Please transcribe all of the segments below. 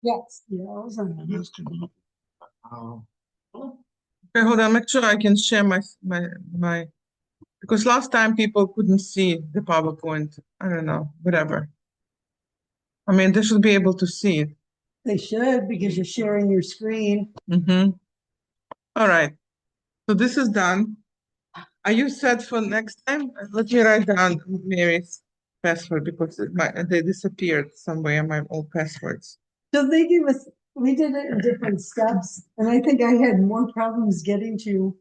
Yes, yeah, I was on that. yesterday. Okay, hold on, make sure I can share my because last time people couldn't see the PowerPoint. I don't know, whatever. I mean, they should be able to see it. They should, because you're sharing your screen. Mm-hmm. All right. So this is done. Are you set for next time? Let me write down Mary's password because they disappeared somewhere, my old passwords. So they gave us, we did it in different steps, and I think I had more problems getting to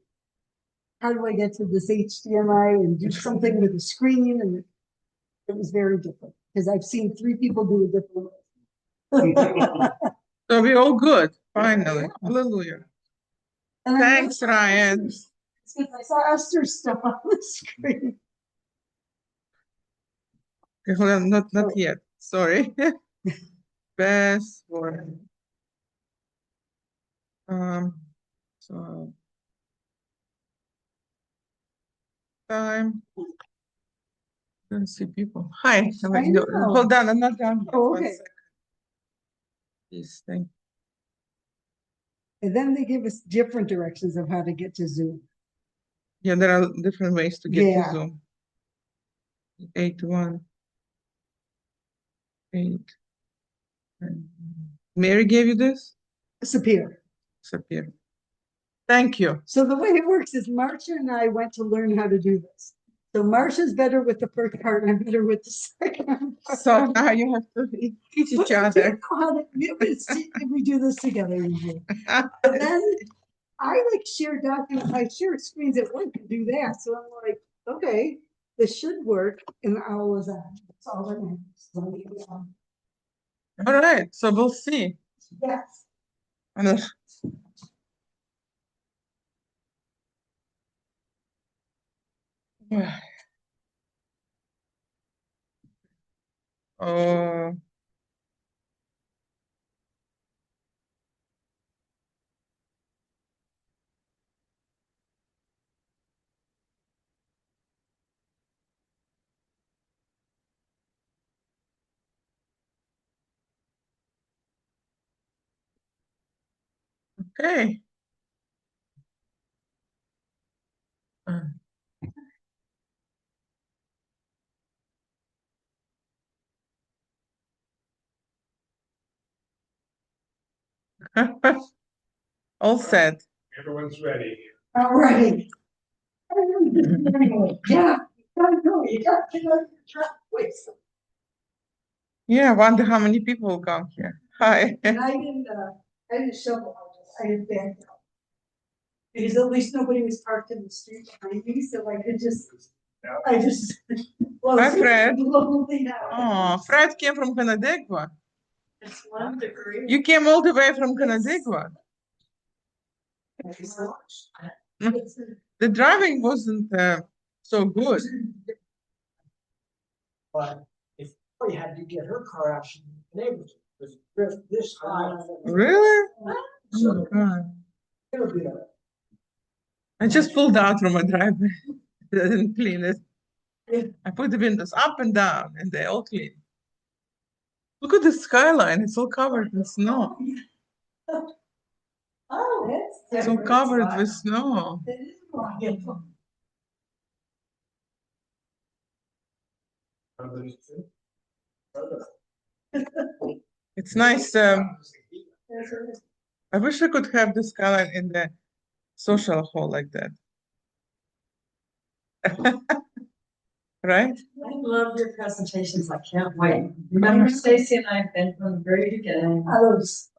how do I get to this HDMI and do something with the screen, and it was very different, because I've seen 3 people do it different ways. So we're all good, finally. Yeah. Hallelujah. And I Thanks, know- Ryan. It's because I saw Esther's stuff on the screen. Okay, hold on, not Oh. yet. Sorry. Password. So time. Don't see people. Hi. I know. Hold on, I'm not done yet. Oh, One okay. second. Please, thank And then they give us different directions of how to get to Zoom. Yeah, there are different ways to get to Yeah. Zoom. 8-1. 8. Mary gave you this? Disappear. Disappear. Thank you. So the way it works is Marcia and I went to learn how to do this. So Marcia's better with the first part, and I'm better with the second part. So now you have to teach each But we other. didn't know how to- we do this together usually. And then I like share documents, I share screens at work and do that. So I'm like, okay, this should work. And I was on. That's all that matters. All right, so we'll see. Yes. And, Oh, okay. All set. Everyone's ready. All right. Yeah. You gotta go. You gotta get on your truck. Wait. Yeah, I wonder how many people will come here. Hi. And I didn't shovel. I didn't back out. Because at least nobody was parked in the street behind me, so I could just, well, Hi, Fred. slowly down. Oh, Fred came from Canandaigua. It's 1 degree. You came all the way from Canandaigua. The driving wasn't so good. But if we had to get her car out, she was drift this high. Really? Oh, God. It would be a I just pulled out from a driveway. I didn't clean it. I put the windows up and down, and they all clean. Look at the skyline. It's all covered with snow. Oh, It's all covered with snow. It's nice. I wish I could have the skyline in the social hall like that. Right? I love your presentations. I can't wait. Remember, Stacy and I have been from the very beginning.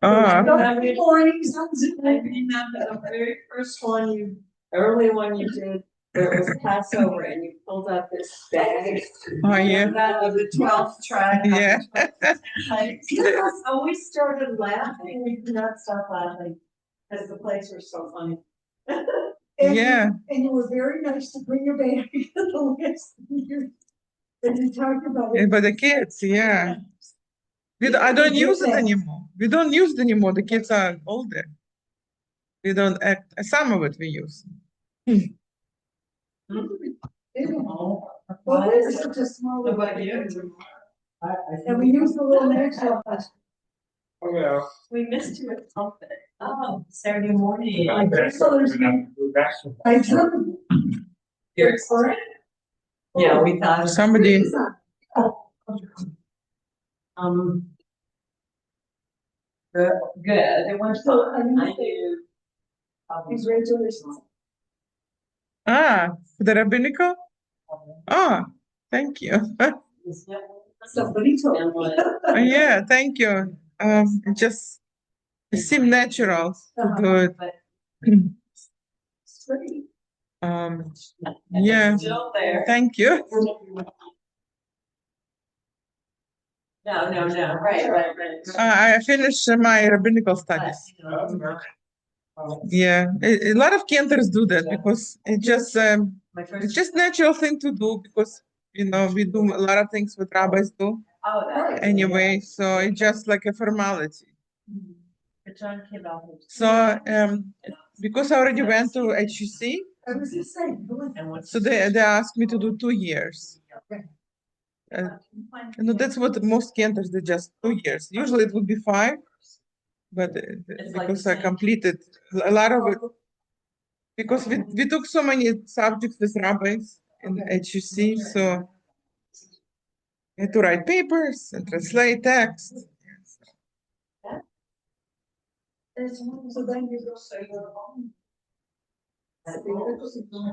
Ah. Mornings on Zoom. I remember the very first one early one you did, where it was Passover, and you pulled out this bag. Oh, yeah. That of the 12th track. Yeah. I always started laughing. We could not stop laughing because the plates were so funny. Yeah. And you were very nice to bring your bag the last year. And you talked about Yeah, it. but the kids, yeah. I don't use it anymore. We don't use it anymore. The kids are older. We don't act. Some of it we use. Well, we're such a small. How about you? I And we use the little Maxwell. Oh, yeah. We missed you at something. Oh, Saturday morning. I took. You're excited? Yeah, we thought. Somebody, Um. Good, good. It went so, I knew. Congratulations. the rabbinical? Oh, thank you. Somebody told me. Yeah, thank you. It seemed natural to do it. It's great. Yeah, Still there. thank you. No, right. I finished my rabbinical studies. Yeah, a lot of cantors do that because My it's first. just natural thing to do because we do a lot of things what rabbis do Oh, that. anyway, so it's just like a formality. But John came out. So because I already went to HUC, I was just saying. And what's. so they asked me to do 2 years. That's what most cantors do, just 2 years. Usually it would be 5, but because I completed a lot of it, because we took so many subjects with rabbis in HUC, so I had to write papers and translate text. So then you go say you're home.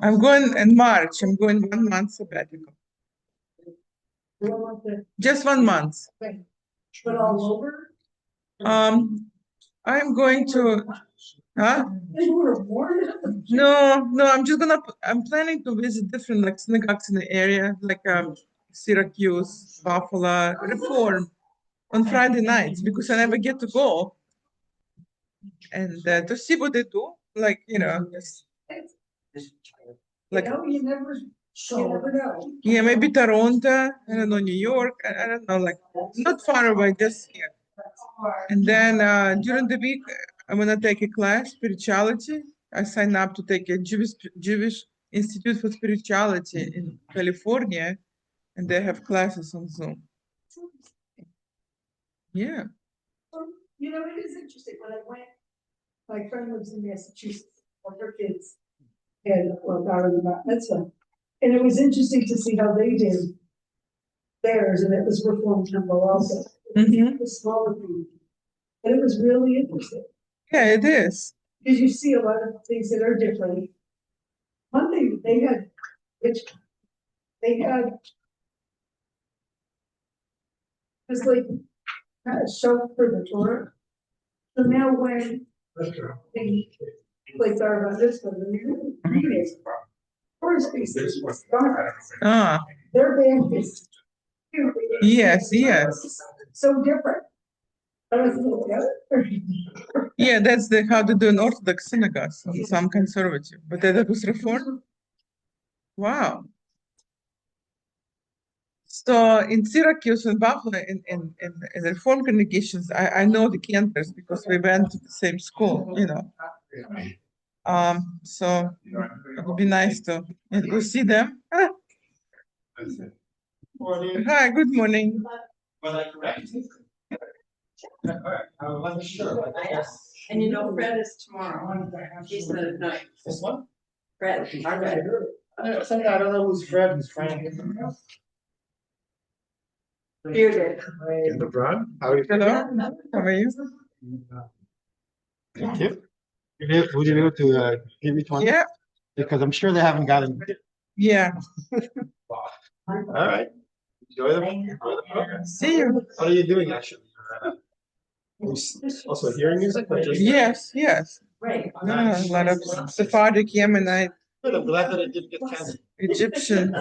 I'm going in March. I'm going 1 month sabbatical. Just 1 month. But all over? I'm going to. Huh? They were more. No. I'm planning to visit different like synagogues in the area, like Syracuse, Buffalo, Reform on Friday nights because I never get to go and to see what they do. Like just like You never know. yeah, maybe Toronto. I don't know, New York. I don't know, like not far away, just here. And then during the week, I'm gonna take a class, spirituality. I signed up to take a Jewish Institute for Spirituality in California, and they have classes on Zoom. Yeah. It is interesting. When I went, my friend lives in Massachusetts, or her kids, and already about mitzvah. And it was interesting to see how they did theirs, and it was Reform Temple also. Mhm. The smaller community. And it was really interesting. Yeah, it is. Because you see a lot of things that are different. One thing they had, it's like a show for the Torah. So now when they like our about this one, the reading, first pieces, Ah, their band is yes. so different. I was like, Yeah, that's how they do in Orthodox synagogues, and some conservative. But that was Reform? Wow. So in Syracuse and Buffalo, in the Reform congregations, I know the Cantors because we went to the same school, So it would be nice to go see them. Hi, good morning. And Fred is tomorrow. He's the night. This one? Fred, our Fred. I don't know who's Fred, who's Frank. Bearded. The Braun? How are you? Hello, how are you? Thank you. Would you be able to give each one? Yeah, Because I'm sure they haven't gotten. yeah. All right. Enjoy the program. See you. What are you doing actually? Also hearing music or just? Yes. Right. A lot of Sephardic, Yemenite, Good, I'm glad that it didn't get canceled. Egyptian.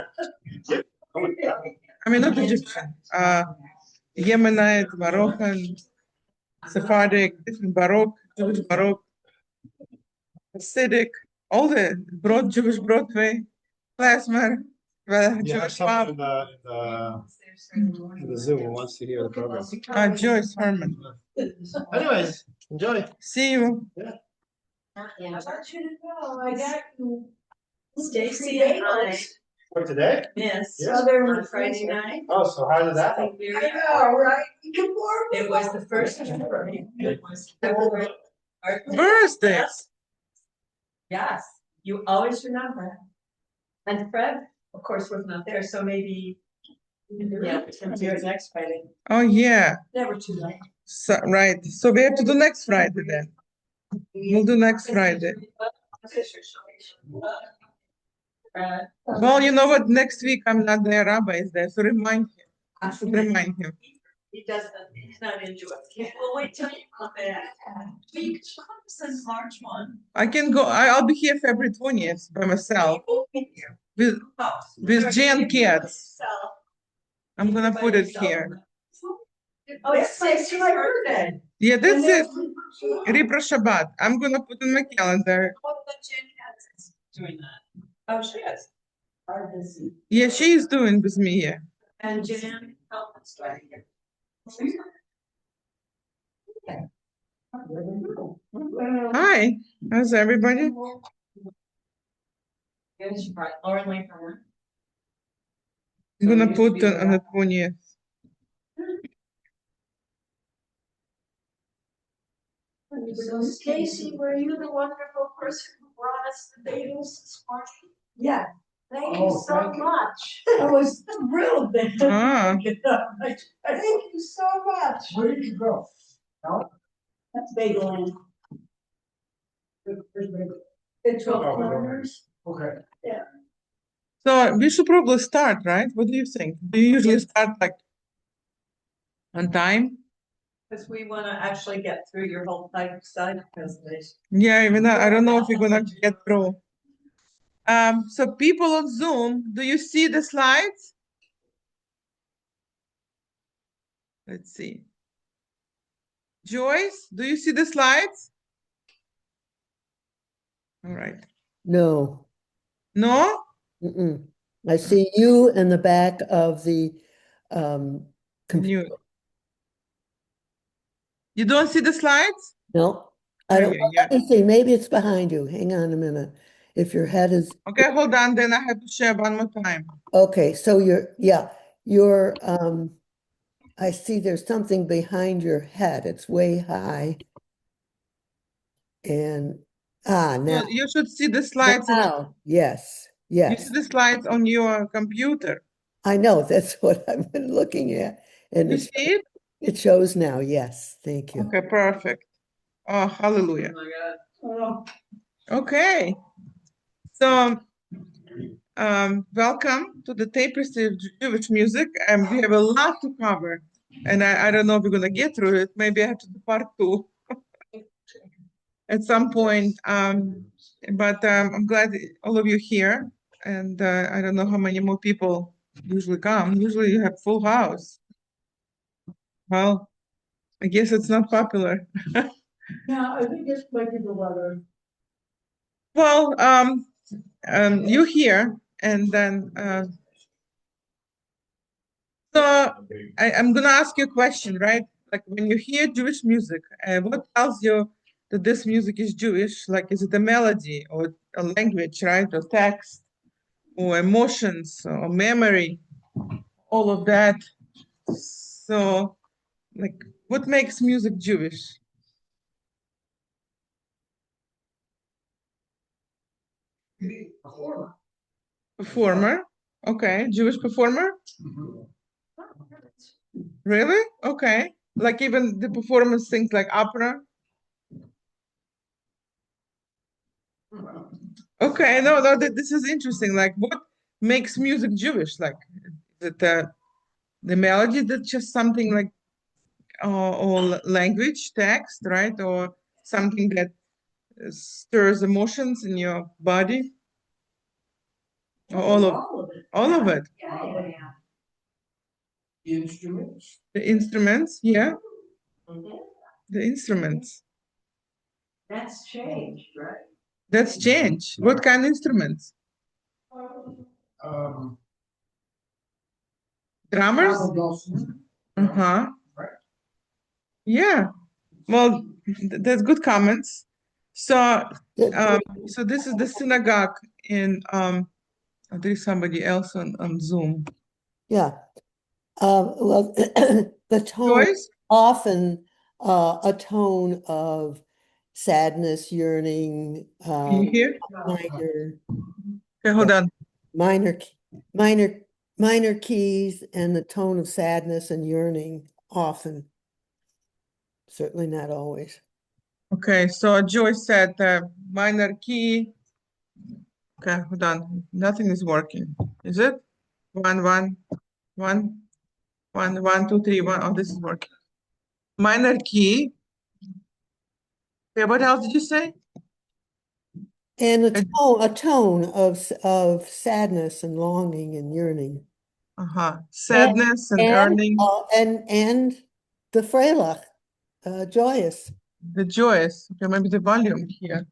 I mean, not Egyptian. Yemenite, Moroccan, Sephardic, different Baroque, Jewish Baroque, Hasidic, all the Jewish Broadway, Klezmer, Yeah, Jewish someone pop. in the Zoom who wants to hear the program. Joyce Herman. Anyways, enjoy. See you. I want you to know, I got Stacy and I For today? missed Yes. on Friday night. Oh, so how did that? Something very I know, right? Good morning. It was the first February. It was February. Birthday. Yes, you always remember. And Fred, of course, was not there, so maybe, yeah, to do it next Friday. Oh, yeah. Never too late. So, right. So we have to do next Friday then. We'll do next Friday. Well, you know what? Next week I'm not there. Rabbi is there, so remind him. I should remind him. He doesn't, he's not into it. Well, wait till you come back. We comes March 1. I can go. I'll be here February 20th by myself with Jan kids. I'm gonna put it here. Oh, it's my birthday. Yeah, that's it. Ribra Shabbat. I'm gonna put in my calendar. Doing that. Oh, she is. Yeah, she is doing with me here. And Jan, oh, that's right. Hi, how's everybody? Good, she brought Lauren Lane for her. I'm gonna put on the 20th. Casey, were you the wonderful person who brought us the bagels this morning? Yeah, Thank Oh, you so thank you. much. I was thrilled that. Ah, Thank you so much. Where did you go? That's Bagel Land. Where's Bagel? It's Oh, all okay. corners. Okay. so we should probably start, right? What do you think? Do you usually start like on time? Because we want to actually get through your whole side presentation. Yeah, even I don't know if we're gonna get through. So people on Zoom, do you see the slides? Let's see. Joyce, do you see the slides? All right. No. No? Mm-mm. I see you in the back of the computer. You don't see the slides? No, I Yeah, don't. yeah, yeah. Let me see. Maybe it's behind you. Hang on a minute. If your head is Okay, hold on, then I have to share one more time. okay, so I see there's something behind your head. It's way high. And So now, you should see the slides. yes, You yes. see the slides on your computer. I know that's what I've been looking at. And You see it? it shows now. Yes, thank you. Okay, perfect. Oh, hallelujah. Oh my God. Okay. So, welcome to the Tapestry of Jewish Music. We have a lot to cover, and I don't know if we're gonna get through it. Maybe I have to do part 2 at some point. But I'm glad all of you here, and I don't know how many more people usually come. Usually you have full house. Well, I guess it's not popular. Yeah, I think it's might be the weather. Well, you here, and then so I'm gonna ask you a question, right? Like when you hear Jewish music, what tells you that this music is Jewish? Like, is it a melody or a language, right? Or text, or emotions, or memory, all of that. So, like, what makes music Jewish? Performer. Okay, Jewish performer. Really? Okay. Like even the performance things like opera. Okay, no, this is interesting. Like, what makes music Jewish? Like, is it the melody that's just something like, or language, text, right? Or something that stirs emotions in your body? Or all of it? All of it. Instruments. The instruments, yeah, Mhm. the instruments. That's changed, right? That's change. What kind of instruments? Drummers? Uh-huh. Right. Yeah. Well, that's good comments. So, so this is the synagogue in oh, there is somebody else on Zoom. Yeah. Well, the tone. Joyce? often a tone of sadness, yearning, Can you hear? minor, Okay, hold on. minor, minor, minor keys, and the tone of sadness and yearning often. Certainly not always. Okay, so Joyce said minor key. Okay, hold on. Nothing is working. Is it? 1, 1, 1, 1, 1, 2, 3, 1. Oh, this is working. Minor key. Okay, what else did you say? And Uh, a tone of sadness and longing and yearning. Sadness and earning. And the Freilach, joyous. The Joyce. Okay, maybe the volume here.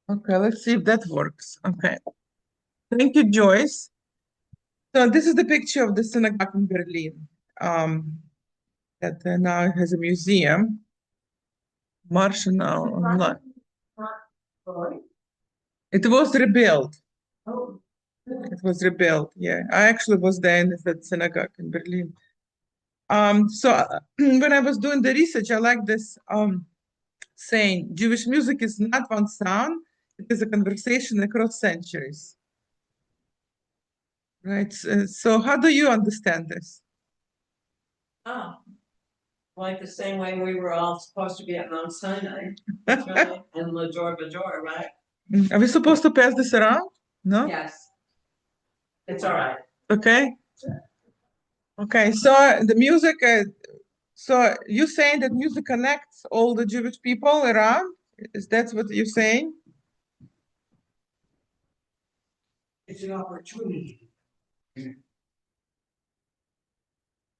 Okay, let's see if that works. Okay. Thank you, Joyce. So this is the picture of the synagogue in Berlin. That now has a museum. Martian now online. It was rebuilt. Oh. It was rebuilt. Yeah, I actually was there in that synagogue in Berlin. So when I was doing the research, I like this saying: Jewish music is not one sound; it is a conversation across centuries. Right. So how do you understand this? Oh, like the same way we were all supposed to be at Mount Sinai, that's right, and Major Bajor, right? Are we supposed to pass this around? No? Yes. It's all right. Okay. Okay, so the music, so you're saying that music connects all the Jewish people around? Is that what you're saying? It's an opportunity.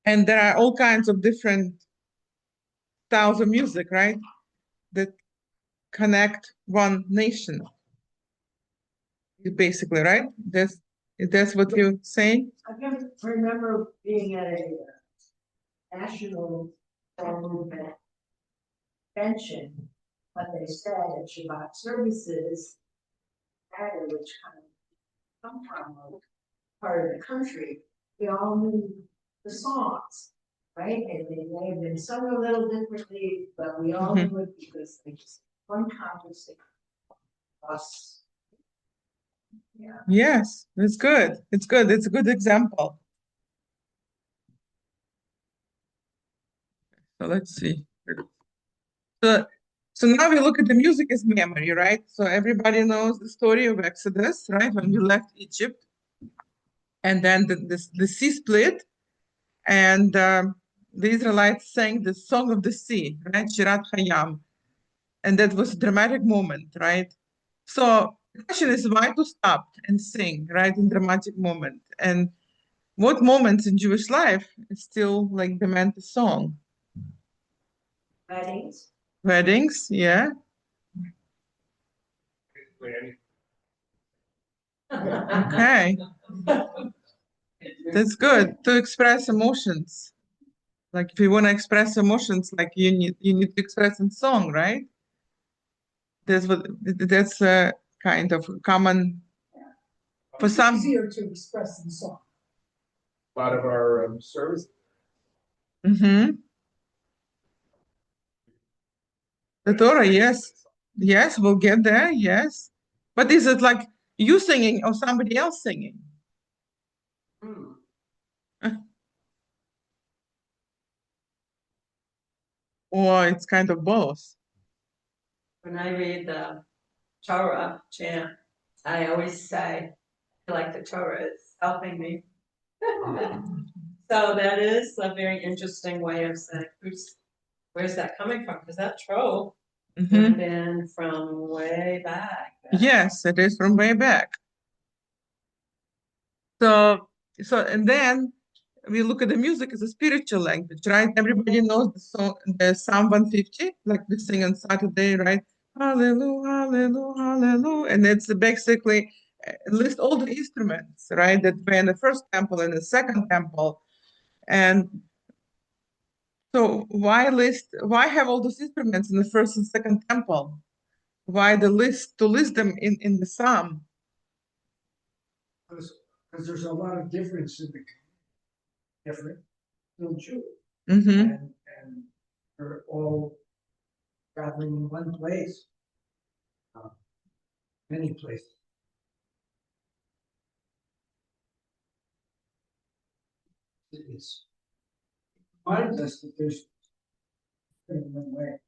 And there are all kinds of different styles of music, right? That connect one nation. Basically, right? That's what you're saying? I can remember being at a national movement convention, but they said at Shabbat services, matter which kind of come from a part of the country, we all knew the songs, right? And they may have been sung a little differently, but we all knew it because they just one conversation. Us. Yeah. Yes, it's good. It's good. It's a good example. So let's see. So, so now we look at the music as memory, right? So everybody knows the story of Exodus, right? When you left Egypt, and then the sea split, and the Israelites sang the song of the sea, right? Shirat Hayam, and that was a dramatic moment, right? So the question is why to stop and sing, right, in dramatic moment, and what moments in Jewish life still like demand a song? Weddings. Weddings, yeah. Okay, that's good to express emotions. Like if you want to express emotions, like you need to express in song, right? That's a kind of common for some. Easier to express in song. A lot of our service. Mm-hmm. The Torah, yes, yes, we'll get there, yes. But is it like you singing or somebody else singing? Or it's kind of both. When I read the Torah chant, I always say, I feel like the Torah is helping me. So that is a very interesting way of saying, where's that coming from? Because that trove Mm-hmm. went in from way back. Yes, it is from way back. So and then we look at the music as a spiritual language, right? Everybody knows the song, the Psalm 150, like we sing on Saturday, right? Hallelujah, hallelujah, hallelujah. And it's basically list all the instruments, right? That were in the first temple and the second temple. And so why have all those instruments in the first and second temple? Why to list them in the Psalm? Because there's a lot of difference in the different, don't you? Mm-hmm. and they're all traveling in one place. Many places. It's reminds us that there's in one way.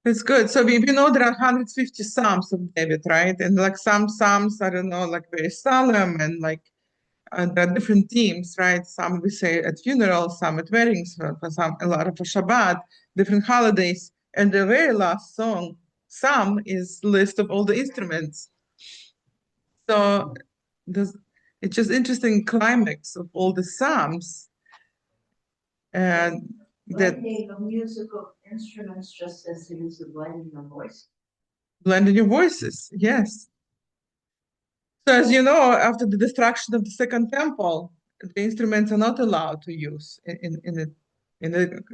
It's good. So we know there are 150 Psalms of David, right? And like some Psalms, I don't know, like very solemn and like there are different themes, right? Some we say at funerals, some at weddings, for some a lot of Shabbat, different holidays. And the very last psalm is list of all the instruments. So it's just interesting climax of all the Psalms. And that Blending of musical instruments just as it is a blending of voice. blend in your voices, yes. So as you know, after the destruction of the Second Temple, the instruments are not allowed to use in it.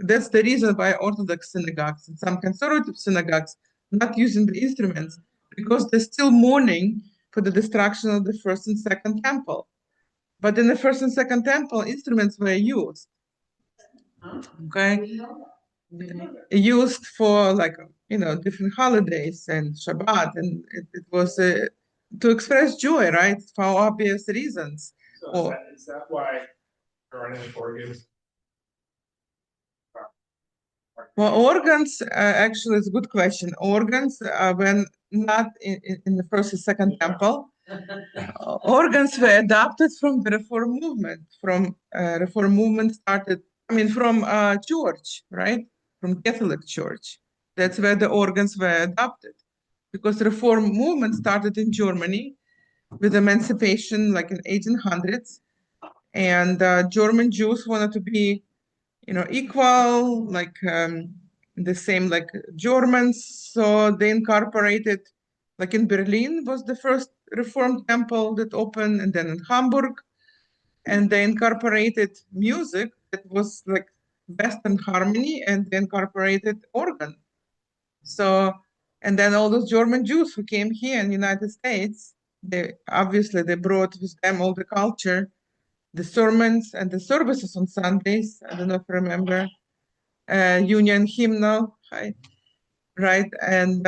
That's the reason why Orthodox synagogues and some conservative synagogues not using the instruments, because they're still mourning for the destruction of the First and Second Temple. But in the First and Second Temple, instruments were used. Okay, used for like different holidays and Shabbat, and it was to express joy, right? For obvious reasons. So is that why there aren't any organs? Well, organs actually is a good question. Organs when not in the First and Second Temple. Organs were adopted from the Reform movement. From Reform movement started, I mean, from Church, right? From Catholic Church. That's where the organs were adopted, because the Reform movement started in Germany with emancipation, like in 1800s, and German Jews wanted to be, equal, like the same like Germans. So they incorporated, like in Berlin was the first Reformed temple that opened, and then in Hamburg, and they incorporated music that was like Western harmony, and they incorporated organ. So, and then all those German Jews who came here in the United States, they brought with them all the culture, the sermons and the services on Sundays. I don't know if you remember, Union hymnal, right? And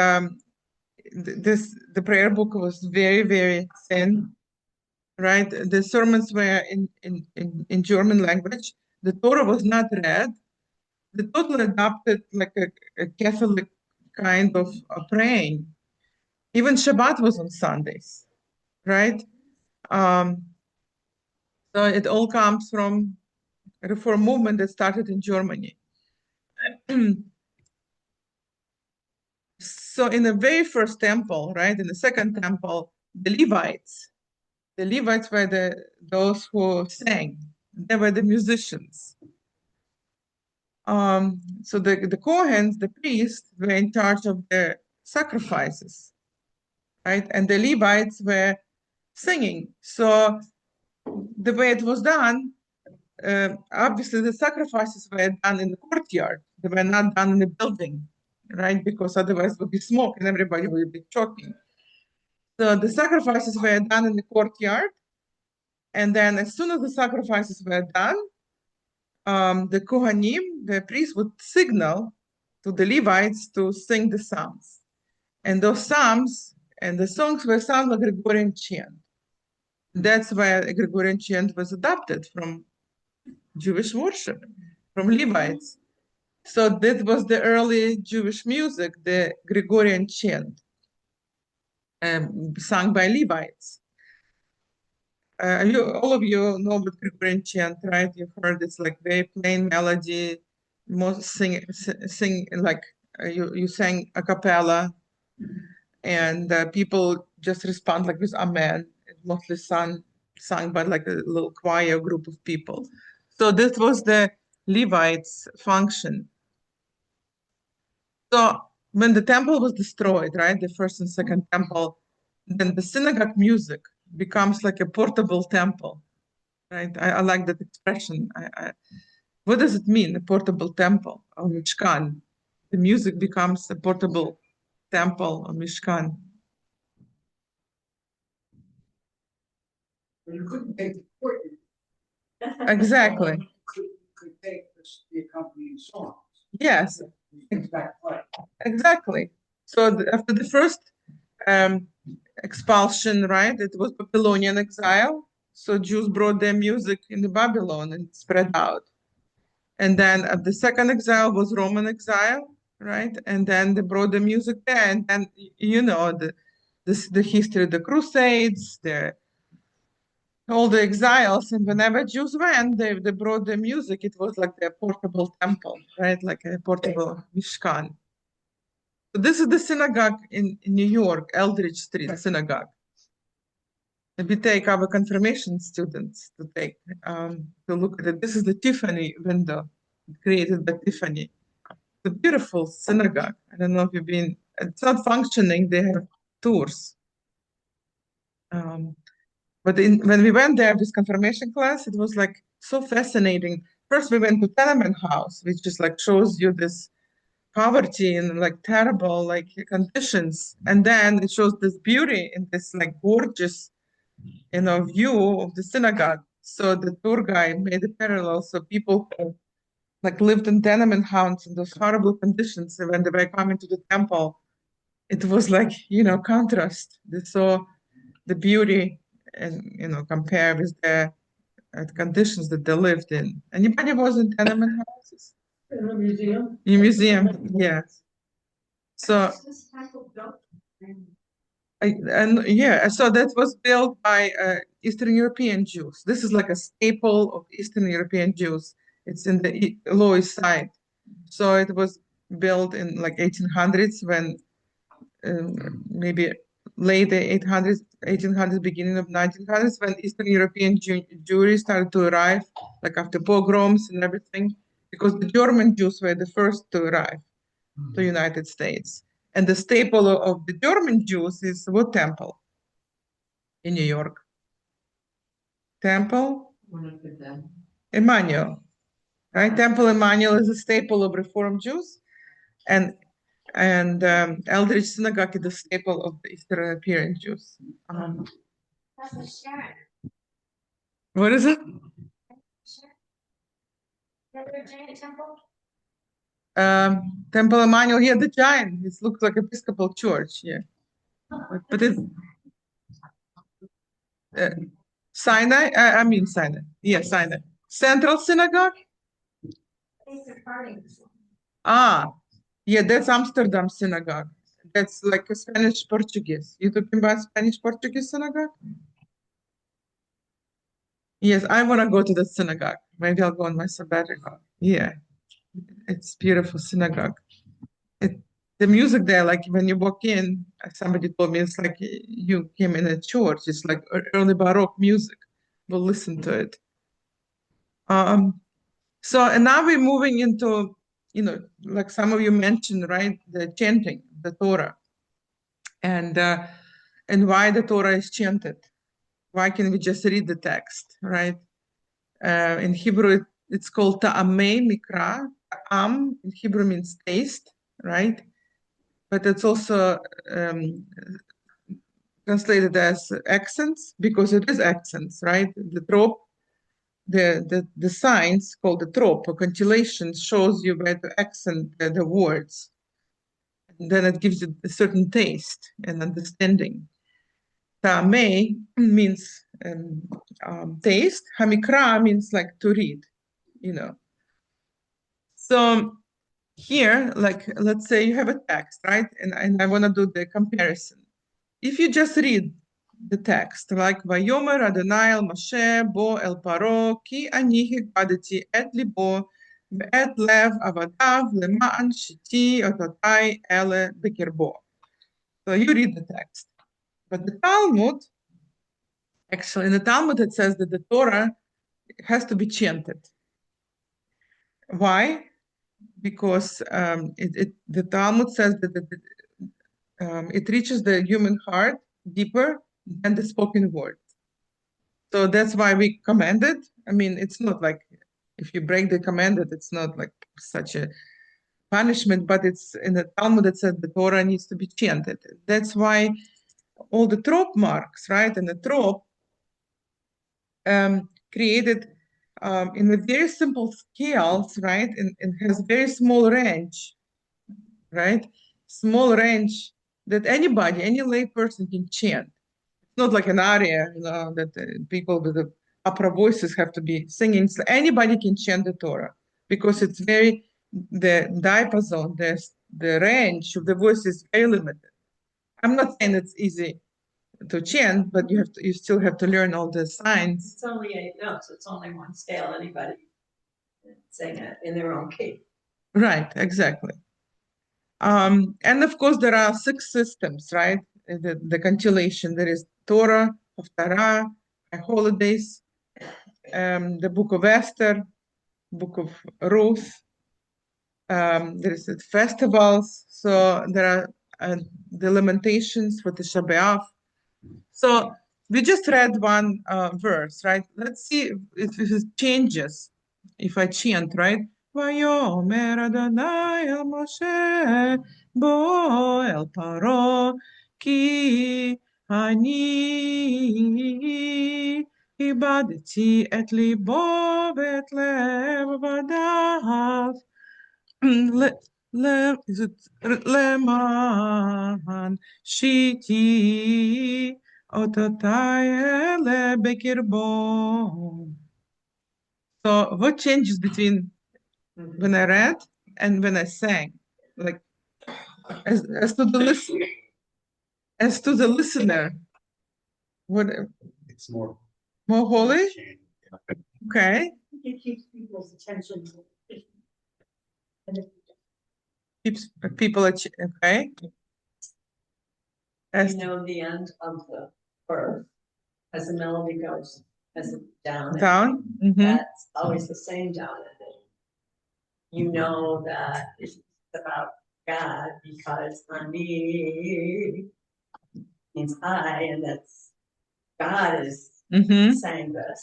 the prayer book was very, very thin, right? The sermons were in German language. The Torah was not read. The totally adopted like a Catholic kind of praying. Even Shabbat was on Sundays, right? So it all comes from a Reform movement that started in Germany. So in the very first temple, right, in the second temple, the Levites were those who sang. They were the musicians. So the Kohens, the priests, were in charge of the sacrifices, right? And the Levites were singing. So the way it was done, obviously the sacrifices were done in the courtyard. They were not done in the building, right? Because otherwise it would be smoke and everybody would be choking. So the sacrifices were done in the courtyard. And then as soon as the sacrifices were done, the Kohanim, the priests, would signal to the Levites to sing the psalms. And those psalms and the songs were sung like Gregorian chant. That's why a Gregorian chant was adopted from Jewish worship, from Levites. So that was the early Jewish music, the Gregorian chant, sung by Levites. All of you know about Gregorian chant, right? You've heard it's like very plain melody, most sing like you sang a cappella, and people just respond like with amen. It's mostly sung by like a little choir group of people. So this was the Levites' function. So when the temple was destroyed, right, the first and second temple, then the synagogue music becomes like a portable temple, right? I like that expression. What does it mean, a portable temple or Mishkan? The music becomes a portable temple or Mishkan. You couldn't take the court. Exactly. could take the accompanying songs. Yes, Exactly. exactly. So after the first expulsion, right, it was Babylonian exile. So Jews brought their music in the Babylon and spread out. And then the second exile was Roman exile, right? And then they brought the music there. And then, you know, the history of the Crusades, all the exiles. And whenever Jews went, they brought the music. It was like their portable temple, right? Like a portable Mishkan. So this is the synagogue in New York, Eldridge Street Synagogue. And we take our confirmation students to look at it. This is the Tiffany window created by Tiffany. It's a beautiful synagogue. I don't know if you've been, it's not functioning, they have tours. But when we went there, this confirmation class, it was like so fascinating. First, we went to tenement house, which just like shows you this poverty and like terrible like conditions. And then it shows this beauty in this like gorgeous, view of the synagogue. So the tour guide made a parallel. So people who like lived in tenement houses in those horrible conditions, and when they were coming to the temple, it was like, contrast. They saw the beauty and, compare with the conditions that they lived in. Anybody was in tenement houses? In the museum? In museum, yes. So, so that was built by Eastern European Jews. This is like a staple of Eastern European Jews. It's in the Lower East Side. So it was built in like 1800s when maybe late 800s, 1800s, beginning of 1900s, when Eastern European Jewry started to arrive, like after pogroms and everything, because the German Jews were the first to arrive to United States. And the staple of the German Jews is what temple in New York? Temple Emmanuel, right? Temple Emmanuel is a staple of Reform Jews, and Eldridge Synagogue is the staple of the Eastern European Jews. What is it? Temple Emmanuel, yeah, the giant. It looks like Episcopal Church, yeah. But it's Sinai. I mean Sinai. Yeah, Sinai. Central Synagogue. Ah, yeah, that's Amsterdam Synagogue. That's like a Spanish Portuguese. You talking about Spanish Portuguese synagogue? Yes, I want to go to the synagogue. Maybe I'll go on my sabbatical. Yeah, it's beautiful synagogue. The music there, like when you walk in, somebody told me it's like you came in a church. It's like early Baroque music. We'll listen to it. So, and now we're moving into, like some of you mentioned, right, the chanting, the Torah, and why the Torah is chanted. Why can't we just read the text, right? In Hebrew, it's called ta'amei mikra. Ta'am in Hebrew means taste, right? But it's also translated as accents because it is accents, right? The trope, the signs called the trope or cantillation shows you where to accent the words. And then it gives you a certain taste and understanding. Ta'amei means taste. Hamikra means like to read, So here, like, let's say you have a text, right? And I want to do the comparison. If you just read the text, like Vayomer Adonai el Moshe bo el Paro ki ani hikbadeti et libo ve'et lev avadav lema'an shiti ototai ele bekirbo. So you read the text. But the Talmud, actually, in the Talmud, it says that the Torah has to be chanted. Why? Because the Talmud says that it reaches the human heart deeper than the spoken word. So that's why we commanded. I mean, it's not like if you break the commanded, it's not like such a punishment, but it's in the Talmud that says the Torah needs to be chanted. That's why all the trope marks, right? And the trope created in a very simple scales, right? And has very small range, right? Small range that anybody, any lay person can chant. It's not like an aria, that people with the opera voices have to be singing. So anybody can chant the Torah because it's the diapason, the range of the voice is very limited. I'm not saying it's easy to chant, but you still have to learn all the signs. It's only 8 notes, it's only one scale, anybody sing it in their own key. Right, exactly. And of course, there are 6 systems, right? The cantillation. There is Torah, Haftarah, holidays, the Book of Esther, Book of Ruth. There is the festivals. So there are the lamentations for the Shabbat. So we just read one verse, right? Let's see if it changes. If I chant, right? ויאמר אדוני אל משה בוא אל פרעה כי אני איבדתי את ליבו ואת לב עבדיו למען שיתי אותותי אלה בקרבו. So what changes between when I read and when I sang? Like as to the listener, what It's more. holy? Okay. It keeps people's attention. Keeps people okay. As You know, the end of the verse, as the melody goes, as it down. down. Mhm. That's always the same down ending. You know that it's about God because ani means I, and that's God is Mhm. saying this.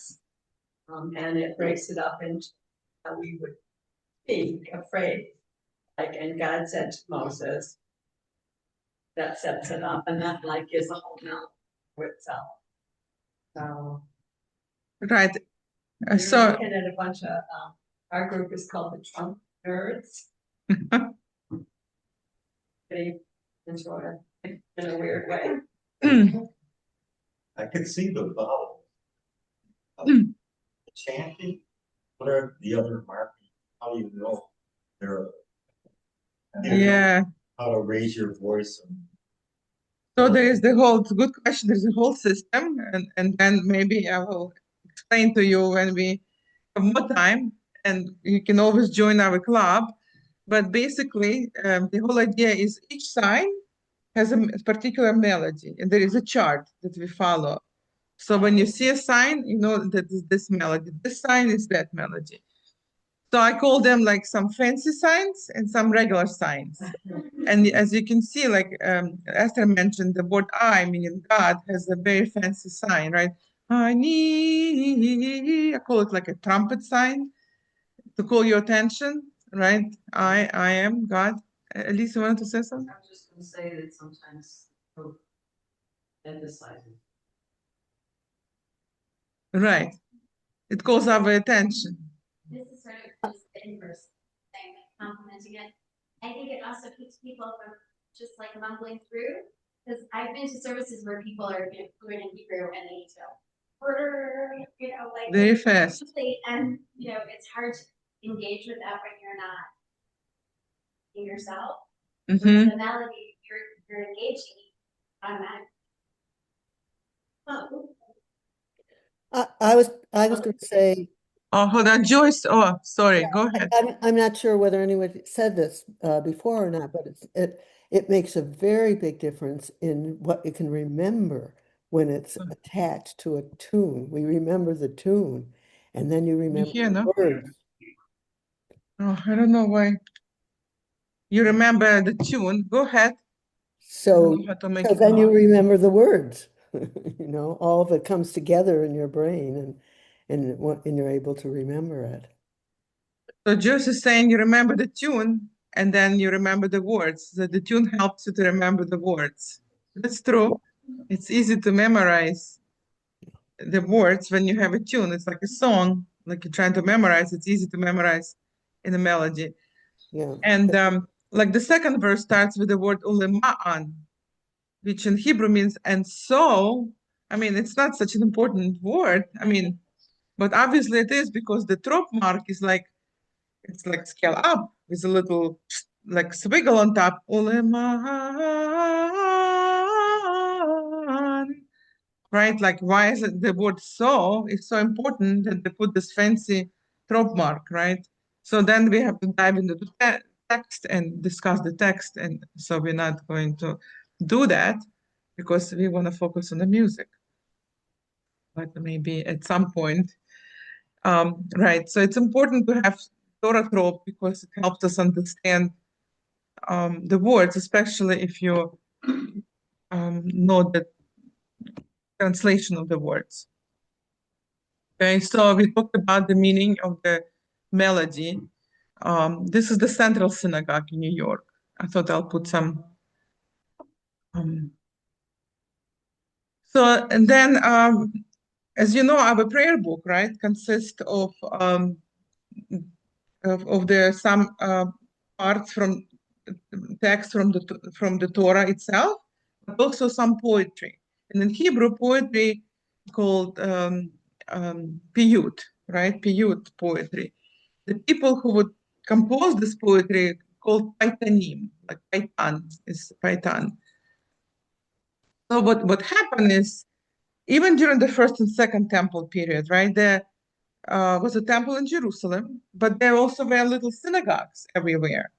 And it breaks it up into how we would speak a phrase. Like, and God said to Moses, that sets it up, and that like is a whole melody for itself. So Right. you're So looking at a bunch of, our group is called the Trump Nerds. They enjoy it in a weird way. I could see the vowels. Chanting, what are the other markings? How do you know they're yeah. how to raise your voice? So there is it's a good question. There's a whole system, and then maybe I will explain to you when we have more time, and you can always join our club. But basically, the whole idea is each sign has a particular melody, and there is a chart that we follow. So when you see a sign, you know that is this melody. This sign is that melody. So I call them like some fancy signs and some regular signs. And as you can see, like Esther mentioned, the word I, meaning God, has a very fancy sign, right? I call it like a trumpet sign to call your attention, right? I am God. Elise, you wanted to say something? I'm just gonna say that sometimes emphasizing. Right. It calls our attention. This is sort of just the inverse thing, complimenting it. I think it also keeps people from just like mumbling through. Because I've been to services where people are fluent in Hebrew and they need to go, like Very fast. And it's hard to engage with that when you're not in yourself. Mm-hmm. The melody, you're engaging automatically. I was going to say, Oh, hold on, Joyce. Oh, sorry. Go ahead. I'm not sure whether anyone said this before or not, but it makes a very big difference in what you can remember when it's attached to a tune. We remember the tune, and then you remember hear, the no? words. Oh, I don't know why. You remember the tune. Go ahead. So, How to make so it then you more. remember the words. All of it comes together in your brain, and you're able to remember it. So Joyce is saying you remember the tune and then you remember the words. So the tune helps you to remember the words. That's true. It's easy to memorize the words when you have a tune. It's like a song. like you're trying to memorize, it's easy to memorize in a melody. Yeah. And like the second verse starts with the word ulema'an, which in Hebrew means and so. I mean, it's not such an important word. I mean, but obviously it is because the trop mark is like, it's like scale up with a little like swiggle on top. Ulema'an. Right? Like, why is it the word so is so important that they put this fancy trop mark, right? So then we have to dive into the text and discuss the text. And so we're not going to do that because we want to focus on the music. But maybe at some point, right? So it's important to have Torah trop because it helps us understand the words, especially if you know the translation of the words. Okay, so we talked about the meaning of the melody. This is the Central Synagogue in New York. I thought I'll put some. So, and then, as you know, our prayer book, right, consists of the some parts from text from the Torah itself, but also some poetry. And in Hebrew, poetry called piyut, right? Piyut poetry. The people who would compose this poetry called paitanim, like paitan is paitan. So what happened is, even during the first and second temple period, right, there was a temple in Jerusalem, but there also were little synagogues everywhere,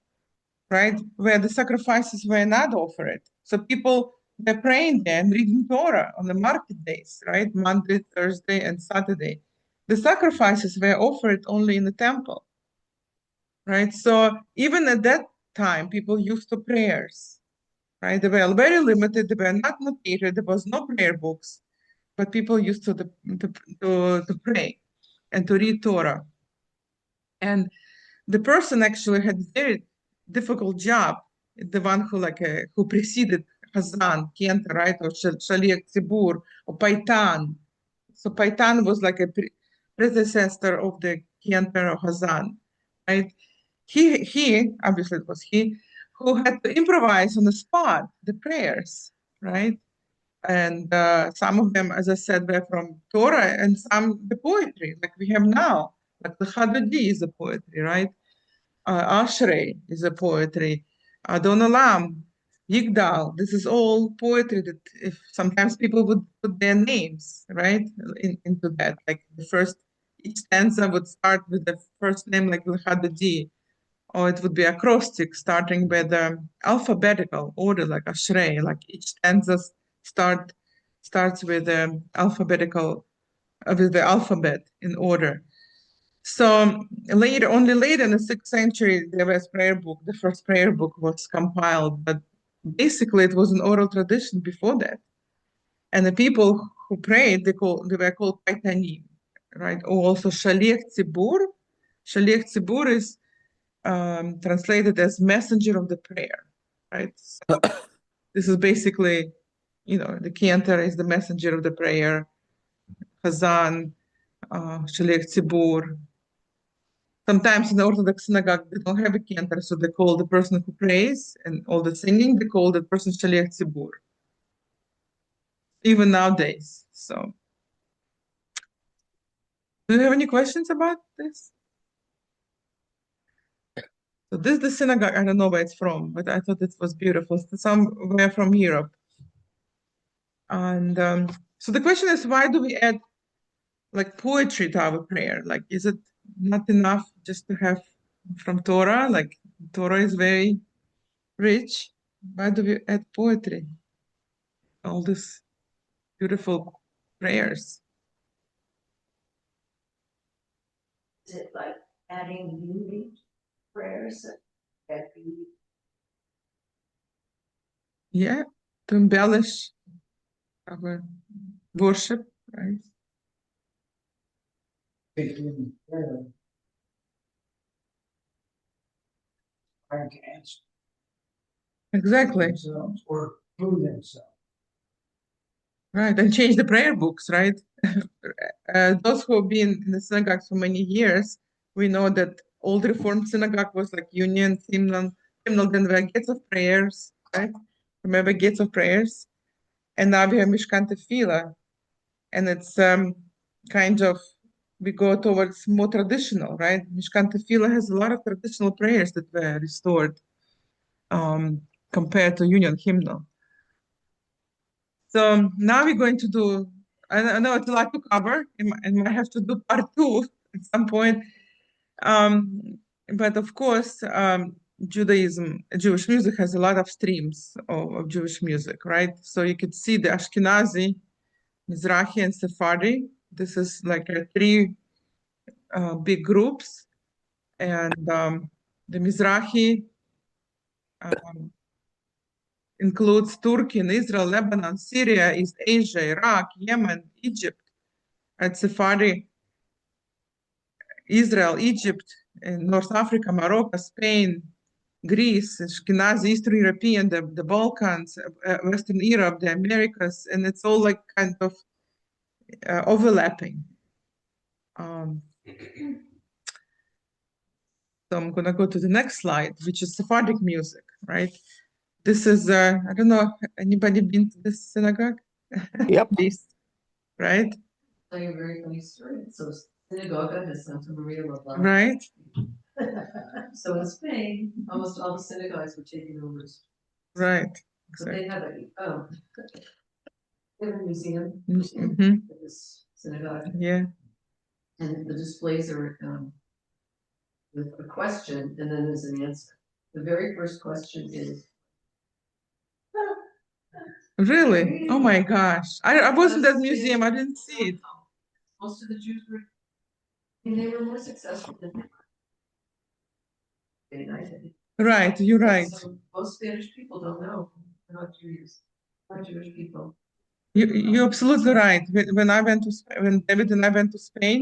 right, where the sacrifices were not offered. So people were praying there and reading Torah on the market days, right, Monday, Thursday, and Saturday. The sacrifices were offered only in the temple, right? So even at that time, people used to prayers, right? They were very limited. They were not notated. There was no prayer books, but people used to pray and to read Torah. And the person actually had a very difficult job. The one who preceded Hazan, Cantor, right, or Shaliach Tzibur, or Paitan. So Paitan was like a predecessor of the Cantor or Hazan, right? He obviously it was he who had to improvise on the spot the prayers, right? And some of them, as I said, were from Torah, and some the poetry, like we have now, like the Chadodi is a poetry, right? Ashrei is a poetry. Adon Olam, Yigdal, this is all poetry that if sometimes people would put their names, right, into that. Like the first, each stanza would start with the first name, like L'Chadodi, or it would be acrostic, starting with the alphabetical order, like Ashrei, like each stanza starts with the alphabetical, with the alphabet in order. So only later in the 6th century, there was prayer book. The first prayer book was compiled, but basically it was an oral tradition before that. And the people who prayed, they were called paitanim, right? Or also shaliach tzibur. Shaliach tzibur is translated as messenger of the prayer, right? So this is basically, the Cantor is the messenger of the prayer. Hazan, shaliach tzibur. Sometimes in the Orthodox synagogue, they don't have a cantor, so they call the person who prays and all the singing, they call the person Shaliach Tzibur. Even nowadays. So, do you have any questions about this? So this is the synagogue. I don't know where it's from, but I thought it was beautiful. Somewhere from Europe. And so the question is, why do we add like poetry to our prayer? Like, is it not enough just to have from Torah? Like, Torah is very rich. Why do we add poetry? All this beautiful prayers. Is it like adding beauty prayers that be Yeah, to embellish our worship, right? Taking prayer. Trying to answer Exactly. themselves or through themselves. Right, and change the prayer books, right? Those who have been in the synagogue for many years, we know that old Reformed synagogue was like union, hymnal, then we have gates of prayers, right? Remember gates of prayers? And now we have Mishkan Tefillah, and it's kind of, we go towards more traditional, right? Mishkan Tefillah has a lot of traditional prayers that were restored compared to union hymnal. So now we're going to do, I know it's a lot to cover, and might have to do part 2 at some point. But of course, Judaism, Jewish music has a lot of streams of Jewish music, right? So you could see the Ashkenazi, Mizrahi, and Sephardi. This is like 3 big groups. And the Mizrahi includes Turkey and Israel, Lebanon, Syria, East Asia, Iraq, Yemen, Egypt, and Sephardi, Israel, Egypt, and North Africa, Morocco, Spain, Greece, Ashkenazi, Eastern European, the Balkans, Western Europe, the Americas, and it's all like kind of overlapping. So I'm gonna go to the next slide, which is Sephardic music, right? This is, I don't know, anybody been to this synagogue? Yep. Please, right? Tell you a very funny story. So synagogue is Santa Maria La Blanca. Right, So in Spain, almost all the synagogues were taken over. right. But they have they have a museum Mhm. at this synagogue, Yeah, and the displays are with a question, and then there's an answer. The very first question is, really? Oh my gosh. I wasn't at the museum, I didn't see it. most of the Jews were, and they were more successful than they were. Right, you're right. So most Spanish people don't know, they're not Jews, not Jewish people. You're absolutely right. When I went to when David and I went to Spain,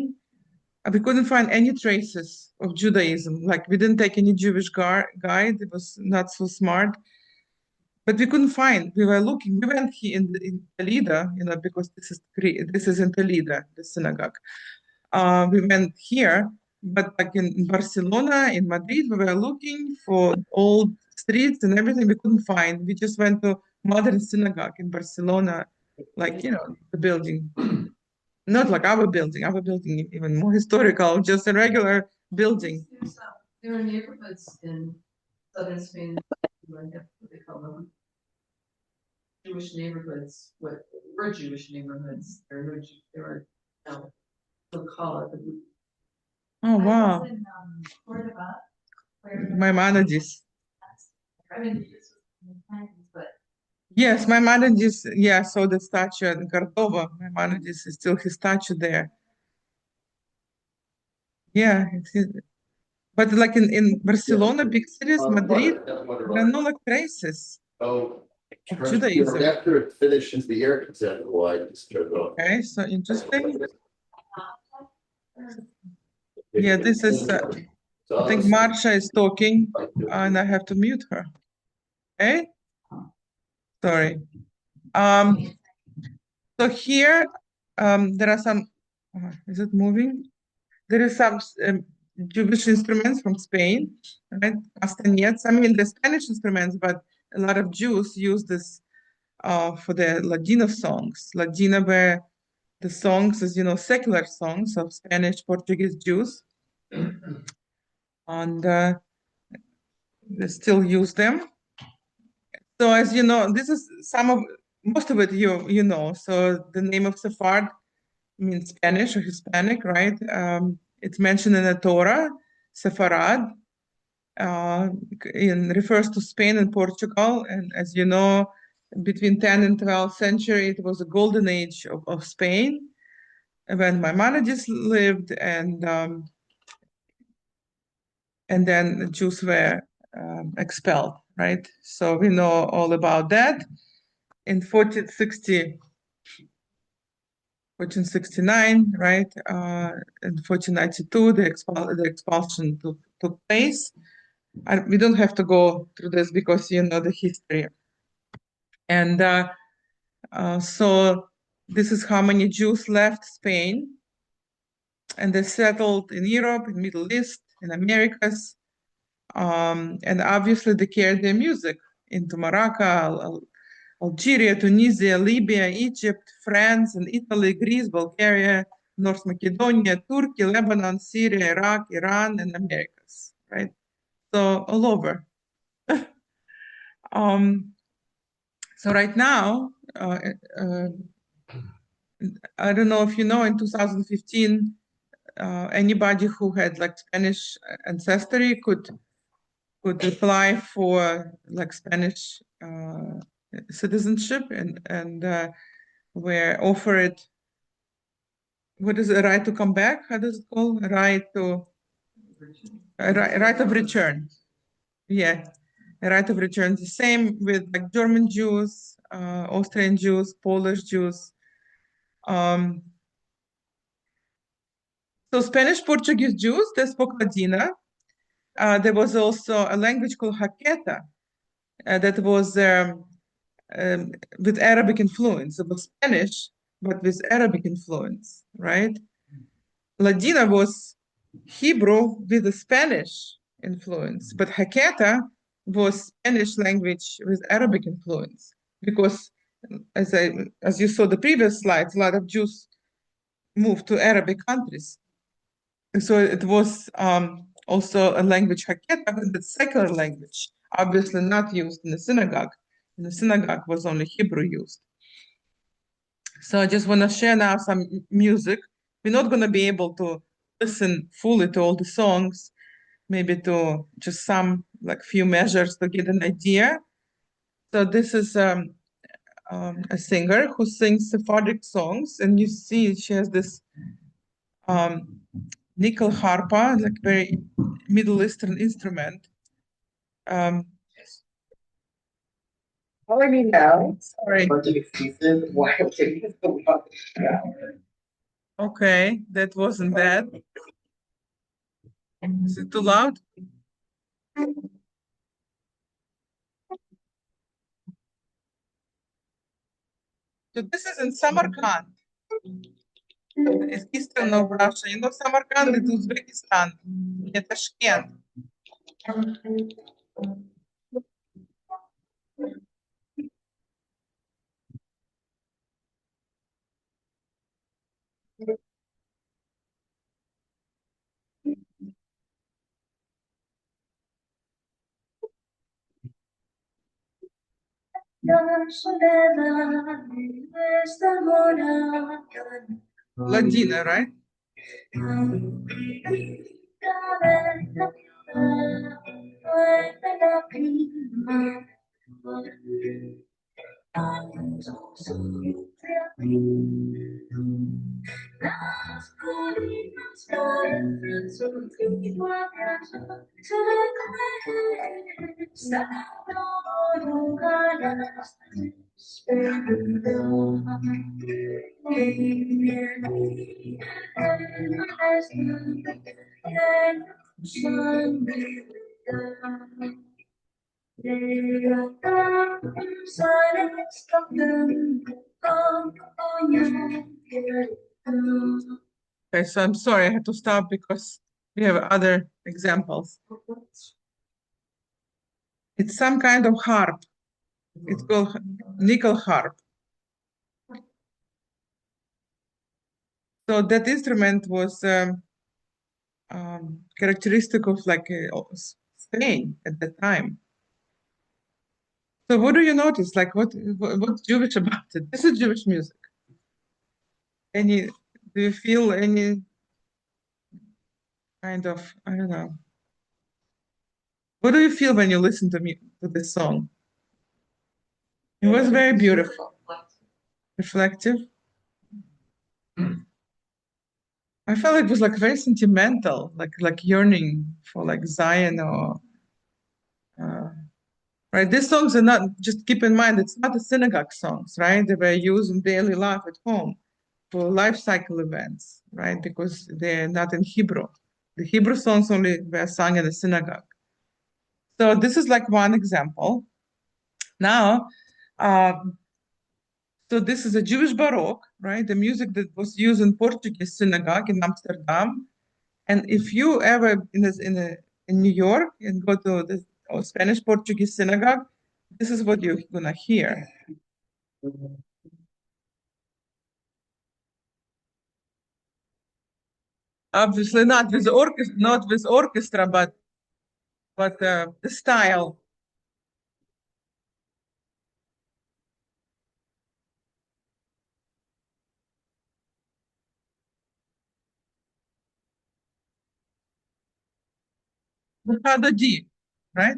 we couldn't find any traces of Judaism. Like we didn't take any Jewish guide. It was not so smart. But we couldn't find. We were looking. We went here in Toledo, because this is in Toledo, the synagogue. We went here, but like in Barcelona, in Madrid, we were looking for old streets and everything. We couldn't find. We just went to modern synagogue in Barcelona, like the building, not like our building. Our building even more historical, just a regular building. There are neighborhoods in southern Spain, what they call them, Jewish neighborhoods, what were Jewish neighborhoods, there are, no, they'll call it. Oh wow, In Cordoba, where my Maimonides. I mean, this was in the 90s, but Yes, my Maimonides. Yeah, I saw the statue in Cordova. My Maimonides is still his statue there. Yeah, but like in Barcelona, big cities, Madrid, there are no like traces Oh. of Judaism. After it finishes the air consent, I just turn it off. Okay, so interesting. Yeah, this is, I think Marsha is talking, and I have to mute her. Okay, sorry. So here, there are some, is it moving? There is some Jewish instruments from Spain, right? Castanets. I mean, the Spanish instruments, but a lot of Jews use this for the Ladino songs. Ladino were the songs, as you know, secular songs of Spanish, Portuguese Jews. And they still use them. So as you know, this is most of it you know. So the name of Sephard means Spanish or Hispanic, right? It's mentioned in the Torah, Sepharad, refers to Spain and Portugal. And as you know, between 10th and 12th century, it was a golden age of Spain when Maimonides lived, and then the Jews were expelled, right? So we know all about that. In 1469, right? In 1492, the expulsion took place. We don't have to go through this because you know the history. And so this is how many Jews left Spain, and they settled in Europe, in Middle East, in Americas, and obviously they carried their music into Morocco, Algeria, Tunisia, Libya, Egypt, France, and Italy, Greece, Bulgaria, North Macedonia, Turkey, Lebanon, Syria, Iraq, Iran, and Americas, right? So all over. So right now, I don't know if you know, in 2015, anybody who had like Spanish ancestry could apply for like Spanish citizenship, and were offered, what is it, right to come back? How does it called? Right of return. Yeah, a right of return. The same with like German Jews, Austrian Jews, Polish Jews. So Spanish Portuguese Jews, they spoke Ladina. There was also a language called Haketa that was with Arabic influence. It was Spanish, but with Arabic influence, right? Ladina was Hebrew with a Spanish influence, but Haketa was Spanish language with Arabic influence, because as you saw the previous slides, a lot of Jews moved to Arabic countries. So it was also a language Haketa, but it's secular language, obviously not used in the synagogue. In the synagogue was only Hebrew used. So I just want to share now some music. We're not going to be able to listen fully to all the songs, maybe to just some, like few measures to get an idea. So this is a singer who sings Sephardic songs, and you see she has this nickel harpa, like very Middle Eastern instrument. Calling me now. Sorry. Okay, that wasn't bad. Is it too loud? So this is in Samarkand. It's eastern of Russia. You know Samarkand is Uzbekistan, near Tashkent. Ladina, right? Okay, so I'm sorry, I had to stop because we have other examples. It's some kind of harp. It's called nickel harp. So that instrument was characteristic of like Spain at the time. So what do you notice? Like what's Jewish about it? This is Jewish music. Do you feel any kind of, I don't know. What do you feel when you listen to this song? It was very beautiful. Reflective. I felt it was like very sentimental, like yearning for like Zion or right. These songs are not, just keep in mind, it's not the synagogue songs, right? They were used in daily life at home for life cycle events, right? Because they're not in Hebrew. The Hebrew songs only were sung in the synagogue. So this is like one example. Now, so this is a Jewish Baroque. right? The music that was used in Portuguese synagogue in Amsterdam. And if you ever in New York and go to the Spanish Portuguese synagogue, this is what you're gonna hear. Obviously not with orchestra, but the style. The Fado D, right?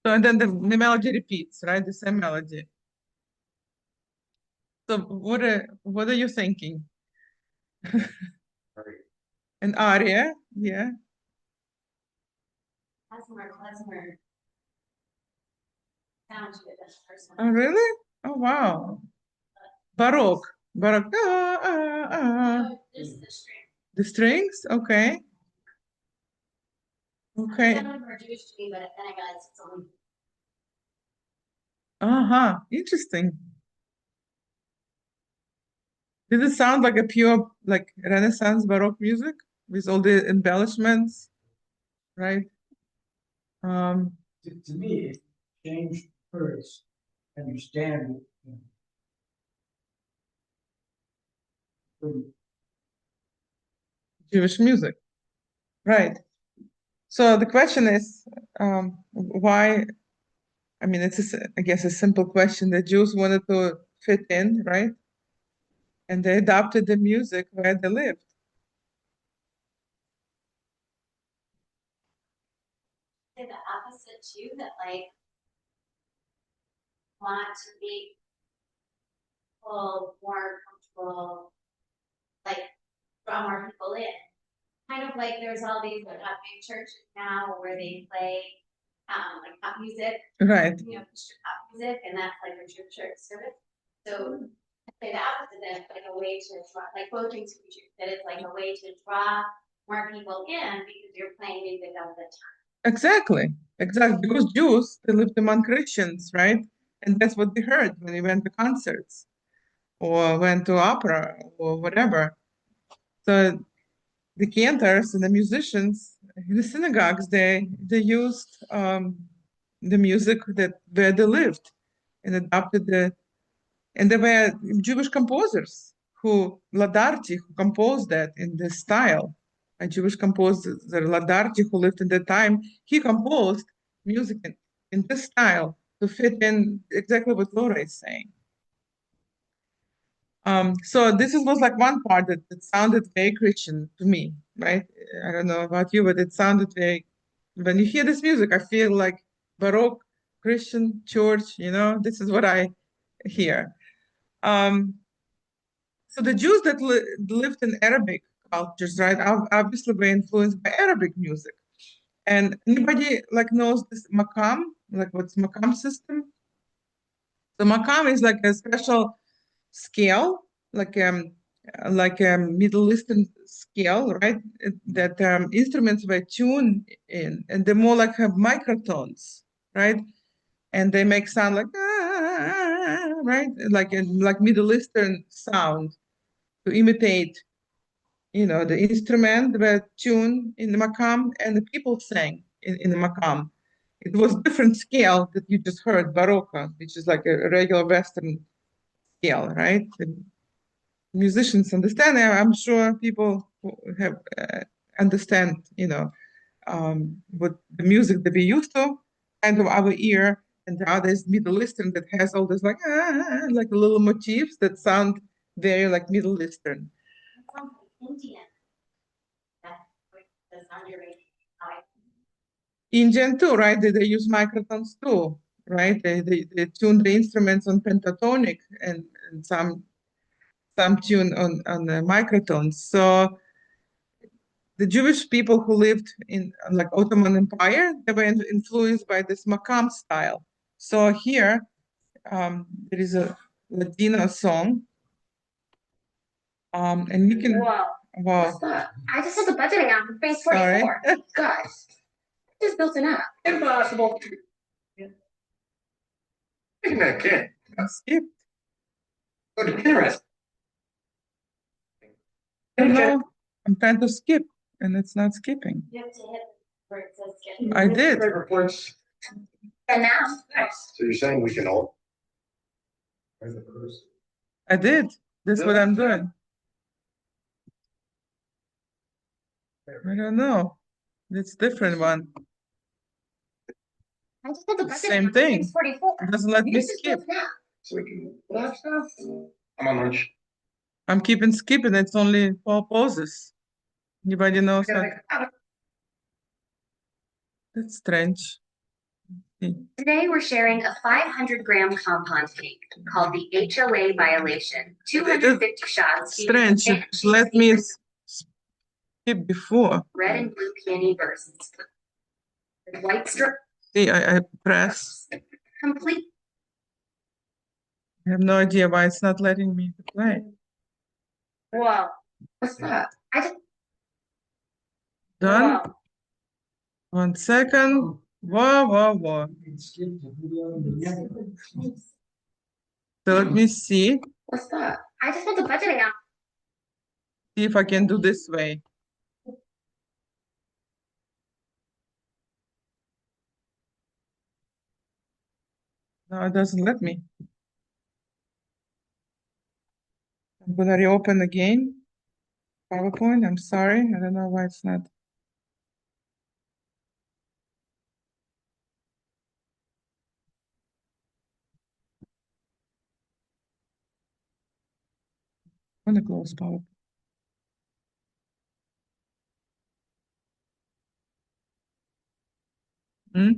So and then the melody repeats, right? The same melody. So what are you thinking? An aria, yeah. Klezmer sound to it as person. Oh, really? Oh, wow. Baroque. Baroque. This is the string. The strings? Okay. Okay. Some of them are Jewish to me, but then I realized it's only. Uh-huh. Interesting. Did it sound like a pure, like Renaissance Baroque music with all the embellishments, right? To me, it changed words, understand. Jewish music, right? So the question is, why? I mean, I guess, a simple question. The Jews wanted to fit in, right? And they adopted the music where they lived. Say the opposite too, that like want to make people more comfortable, like draw more people in. Kind of like there's all these like big churches now where they play like pop music, Right. you know, Christian pop music, and that's like a church service. So I say the opposite, that it's like a way to draw, like both things can be true, that it's like a way to draw more people in because you're playing music all the time. Exactly. Because Jews, they lived among Christians, right? And that's what they heard when they went to concerts or went to opera or whatever. So the cantors and the musicians in the synagogues, they used the music where they lived and adopted and there were Jewish composers Ladarti, who composed that in this style. A Jewish composer, Ladarti, who lived in that time, he composed music in this style to fit in exactly what Laura is saying. So this was like one part that sounded very Christian to me, right? I don't know about you, but it sounded very, when you hear this music, I feel like Baroque, Christian, church, this is what I hear. So the Jews that lived in Arabic cultures, right, obviously were influenced by Arabic music. And anybody like knows this makam, like what's makam system? So makam is like a special scale, like a Middle Eastern scale, right? That instruments were tuned in, and they more like have microtones, right? And they make sound like right, like Middle Eastern sound to imitate, the instrument were tuned in the makam, and the people sang in the makam. It was different scale that you just heard, baroque, which is like a regular Western scale, right? The musicians understand. I'm sure people who have understand, what the music that we used to, kind of our ear, and the other is Middle Eastern that has all this like little motifs that sound very like Middle Eastern. Indian. That's under me. Indian too, right? They use microtones too, right? They tune the instruments on pentatonic and some tune on the microtones. So the Jewish people who lived in like Ottoman Empire, they were influenced by this Makam style. So here there is a Ladino song, and you can. Whoa. Wow. What's that? I just did the budgeting app for phase Sorry. 44. Guys, I just built an app. Impossible. Taking that kid. Skip. Go to Pinterest. No, I'm trying to skip, and it's not skipping. You have to hit where it says skip. I did. Reports. And now, Nice. So you're saying we can all. I did. That's what I'm doing. I don't know. It's different one. I just did the budgeting Same app for thing. phase 44. It doesn't let me Yours just skip. built an app. So we can. That stuff. I'm on lunch. I'm keeping skipping. It's only 4 poses. Anybody knows what? That's strange. Today we're sharing a 500-gram compound cake called the HOA violation. 250 shots. Strange. It let me skip before. Red and blue peony bursts. With white strip. See, I press. Complete. I have no idea why it's not letting me play. Whoa. What's that? I just. Done. Whoa. 1 second. Whoa. So let me see. What's that? I just did the budgeting app. See if I can do this way. No, it doesn't let me. I'm gonna reopen again. PowerPoint, I'm sorry. I don't know why it's not. I'm gonna close PowerPoint. Hmm?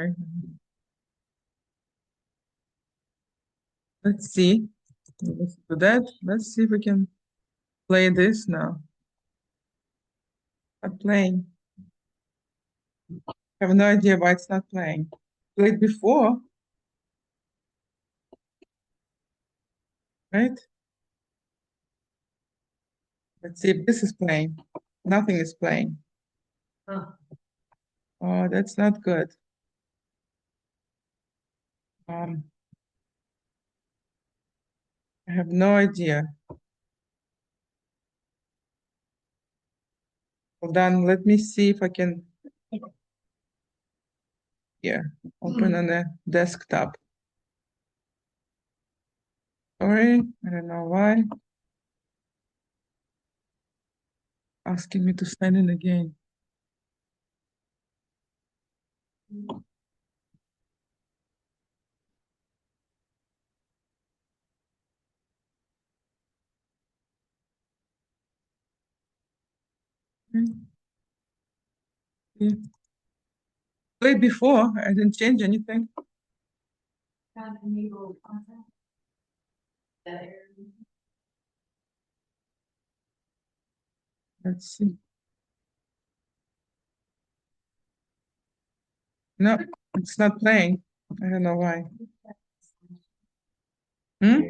Okay. Let's see. Let's do that. Let's see if we can play this now. Not playing. I have no idea why it's not playing. Played before. Right? Let's see if this is playing. Nothing is playing. Oh, that's not good. I have no idea. Hold on, let me see if I can. Here, open on the desktop. Sorry, I don't know why. Asking me to sign in again. Yeah. Played before, I didn't change anything. Let's see. No, it's not playing. I don't know why. Hmm?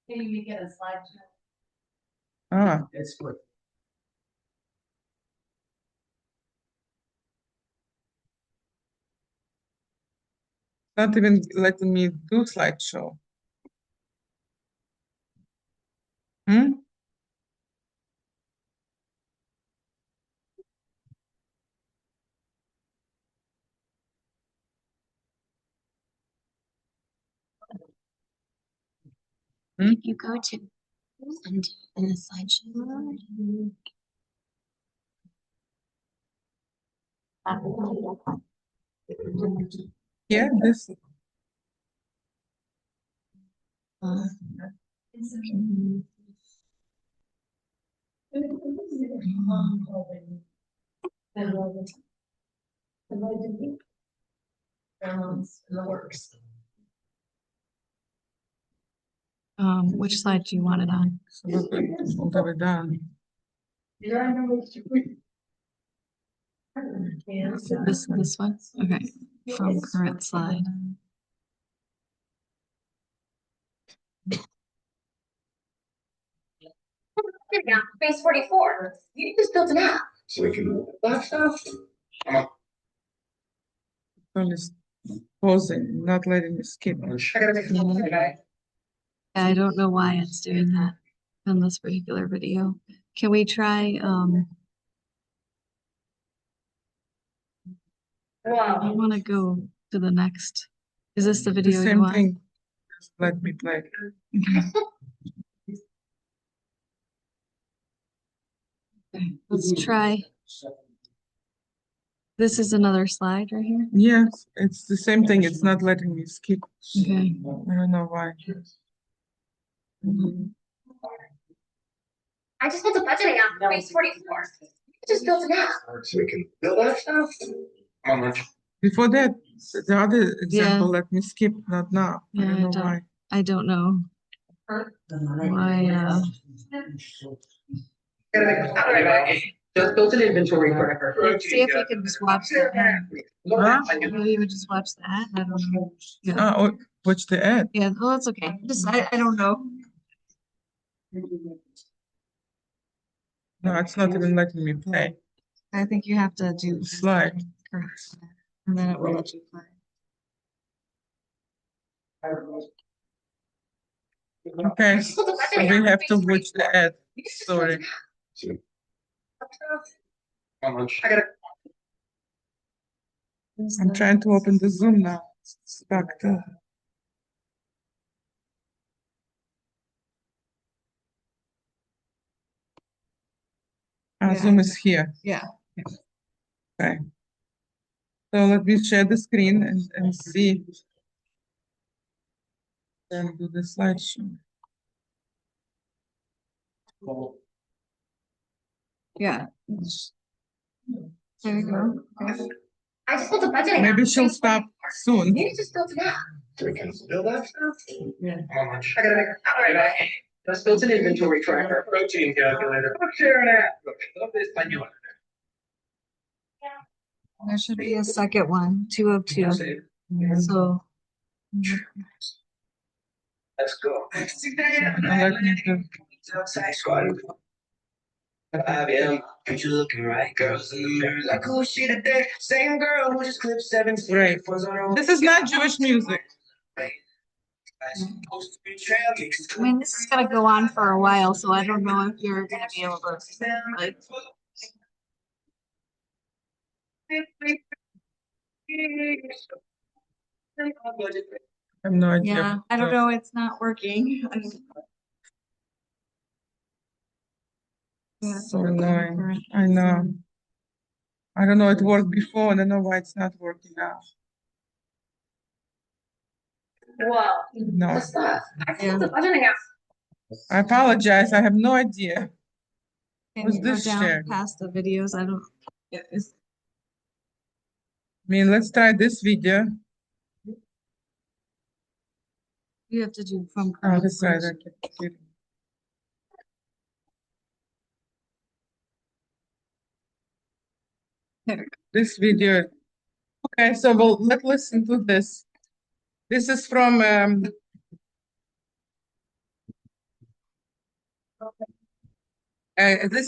Can you get a slideshow? Ah, It's good. not even letting me do slideshow. Hmm? Hmm? You go to undo in the slideshow mode. Yeah, this. In the works. Which slide do you want it on? So look, all the way down. This one? Okay, from current slide. There we go. Phase 44. You just built an app. So we can move that stuff. Phone is pausing, not letting me skip. I don't know why it's doing that on this particular video. Can we try, I Wow. want to go to the next. Is this the The video you same want? thing. Just let me play. Okay, let's try. This is another slide right here. Yes, it's the same thing. It's not letting me skip. Okay. I don't know why. I just built a budgeting app for Phase 44. You just built an app. So we can build that stuff. How much? Before that, the other example Yeah. let me skip, not now. I Yeah, don't know why. I don't know why, Just built an inventory tracker. see if we can just watch the ad. Huh? Maybe you would just watch the ad. I don't know. Yeah, Oh, watch the ad. yeah, well, it's okay. Just, I don't know. No, it's not even letting me play. I think you have to do Slide. correct, and then it will let you play. Okay, so we have to watch the ad. Sorry. How much? I'm trying to open the Zoom now. It's stuck too. Yeah. Zoom is here. Yeah. Okay. So let me share the screen and see. Then do the slideshow. Yeah. There you go. Okay. I just built a budgeting app. Maybe for she'll Phase stop 44. soon. You just built an app. So we can build that stuff. Yeah. How much? Just built an inventory tracker. Protein calculator. There should be a second one, 2 of 2. So. Let's go. Let me do. You looking right, girls in the mirror like who she today? Same girl who just clipped 7 Great. This is not Jewish music. I mean, this is gonna go on for a while, so I don't know if you're gonna be able to, like. I have no idea. Yeah, I don't know, it's not working. Yeah, So annoying. I know. I don't know, it worked before. I don't know why it's not working now. Whoa. No. What's that? I just built a budgeting app. I apologize. I have no idea. Can Was you go this down shared? past the videos? I don't. I mean, let's try this video. You have to do from Oh, current. that's right. first. I kept forgetting. There we go. This video. Okay, so let's listen to this. This is from this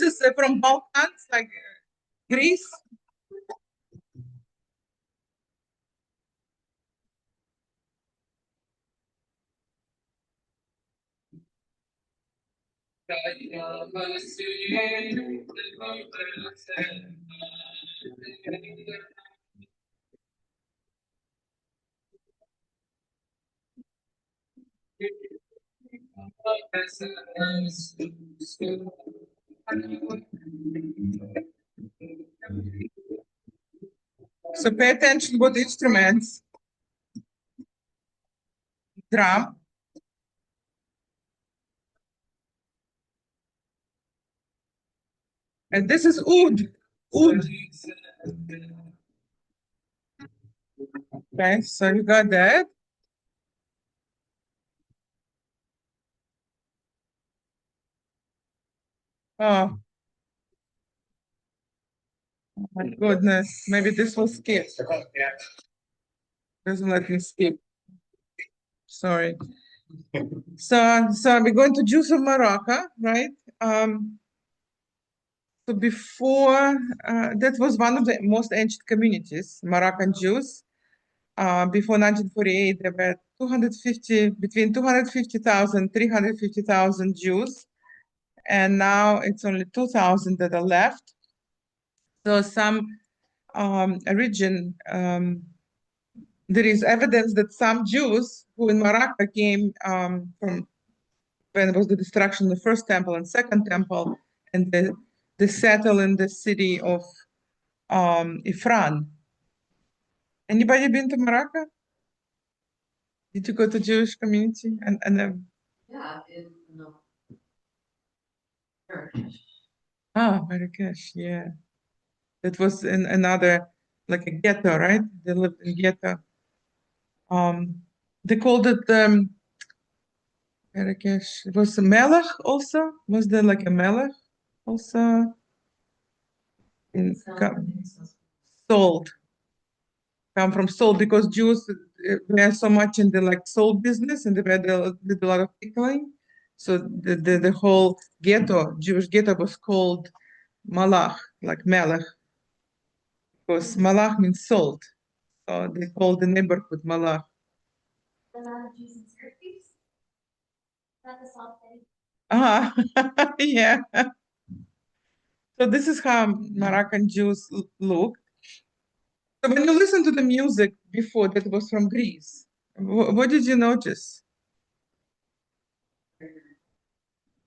is from Balkans, like Greece. So pay attention what instruments. Drum, And this is oud. Oud. Okay, so you got that. Oh. Oh my goodness, maybe this will skip. Doesn't let me skip. Sorry. So we're going to Jews of Morocco, right? So before, that was one of the most ancient communities, Moroccan Jews. Before 1948, there were 250, between 250,000, 350,000 Jews. And now it's only 2,000 that are left. So some region, there is evidence that some Jews who in Morocco came from when it was the destruction of the first temple and second temple, and they settled in the city of Ifran. Anybody been to Morocco? Did you go to Jewish community? Yeah, no. Marrakesh, yeah. That was in another, like a ghetto, right? They lived in ghetto. They called it Marrakesh. It was a melech also. Was there like a melech also? Salt. Come from salt because Jews were so much in the like salt business and they did a lot of pickling. So the whole ghetto, Jewish ghetto, was called Malach, like Melech, because Malach means salt. So they called the neighborhood Malach. A lot of Jews in Syracuse. Not the salt thing. Yeah. So this is how Moroccan Jews look. So when you listen to the music before that was from Greece, what did you notice?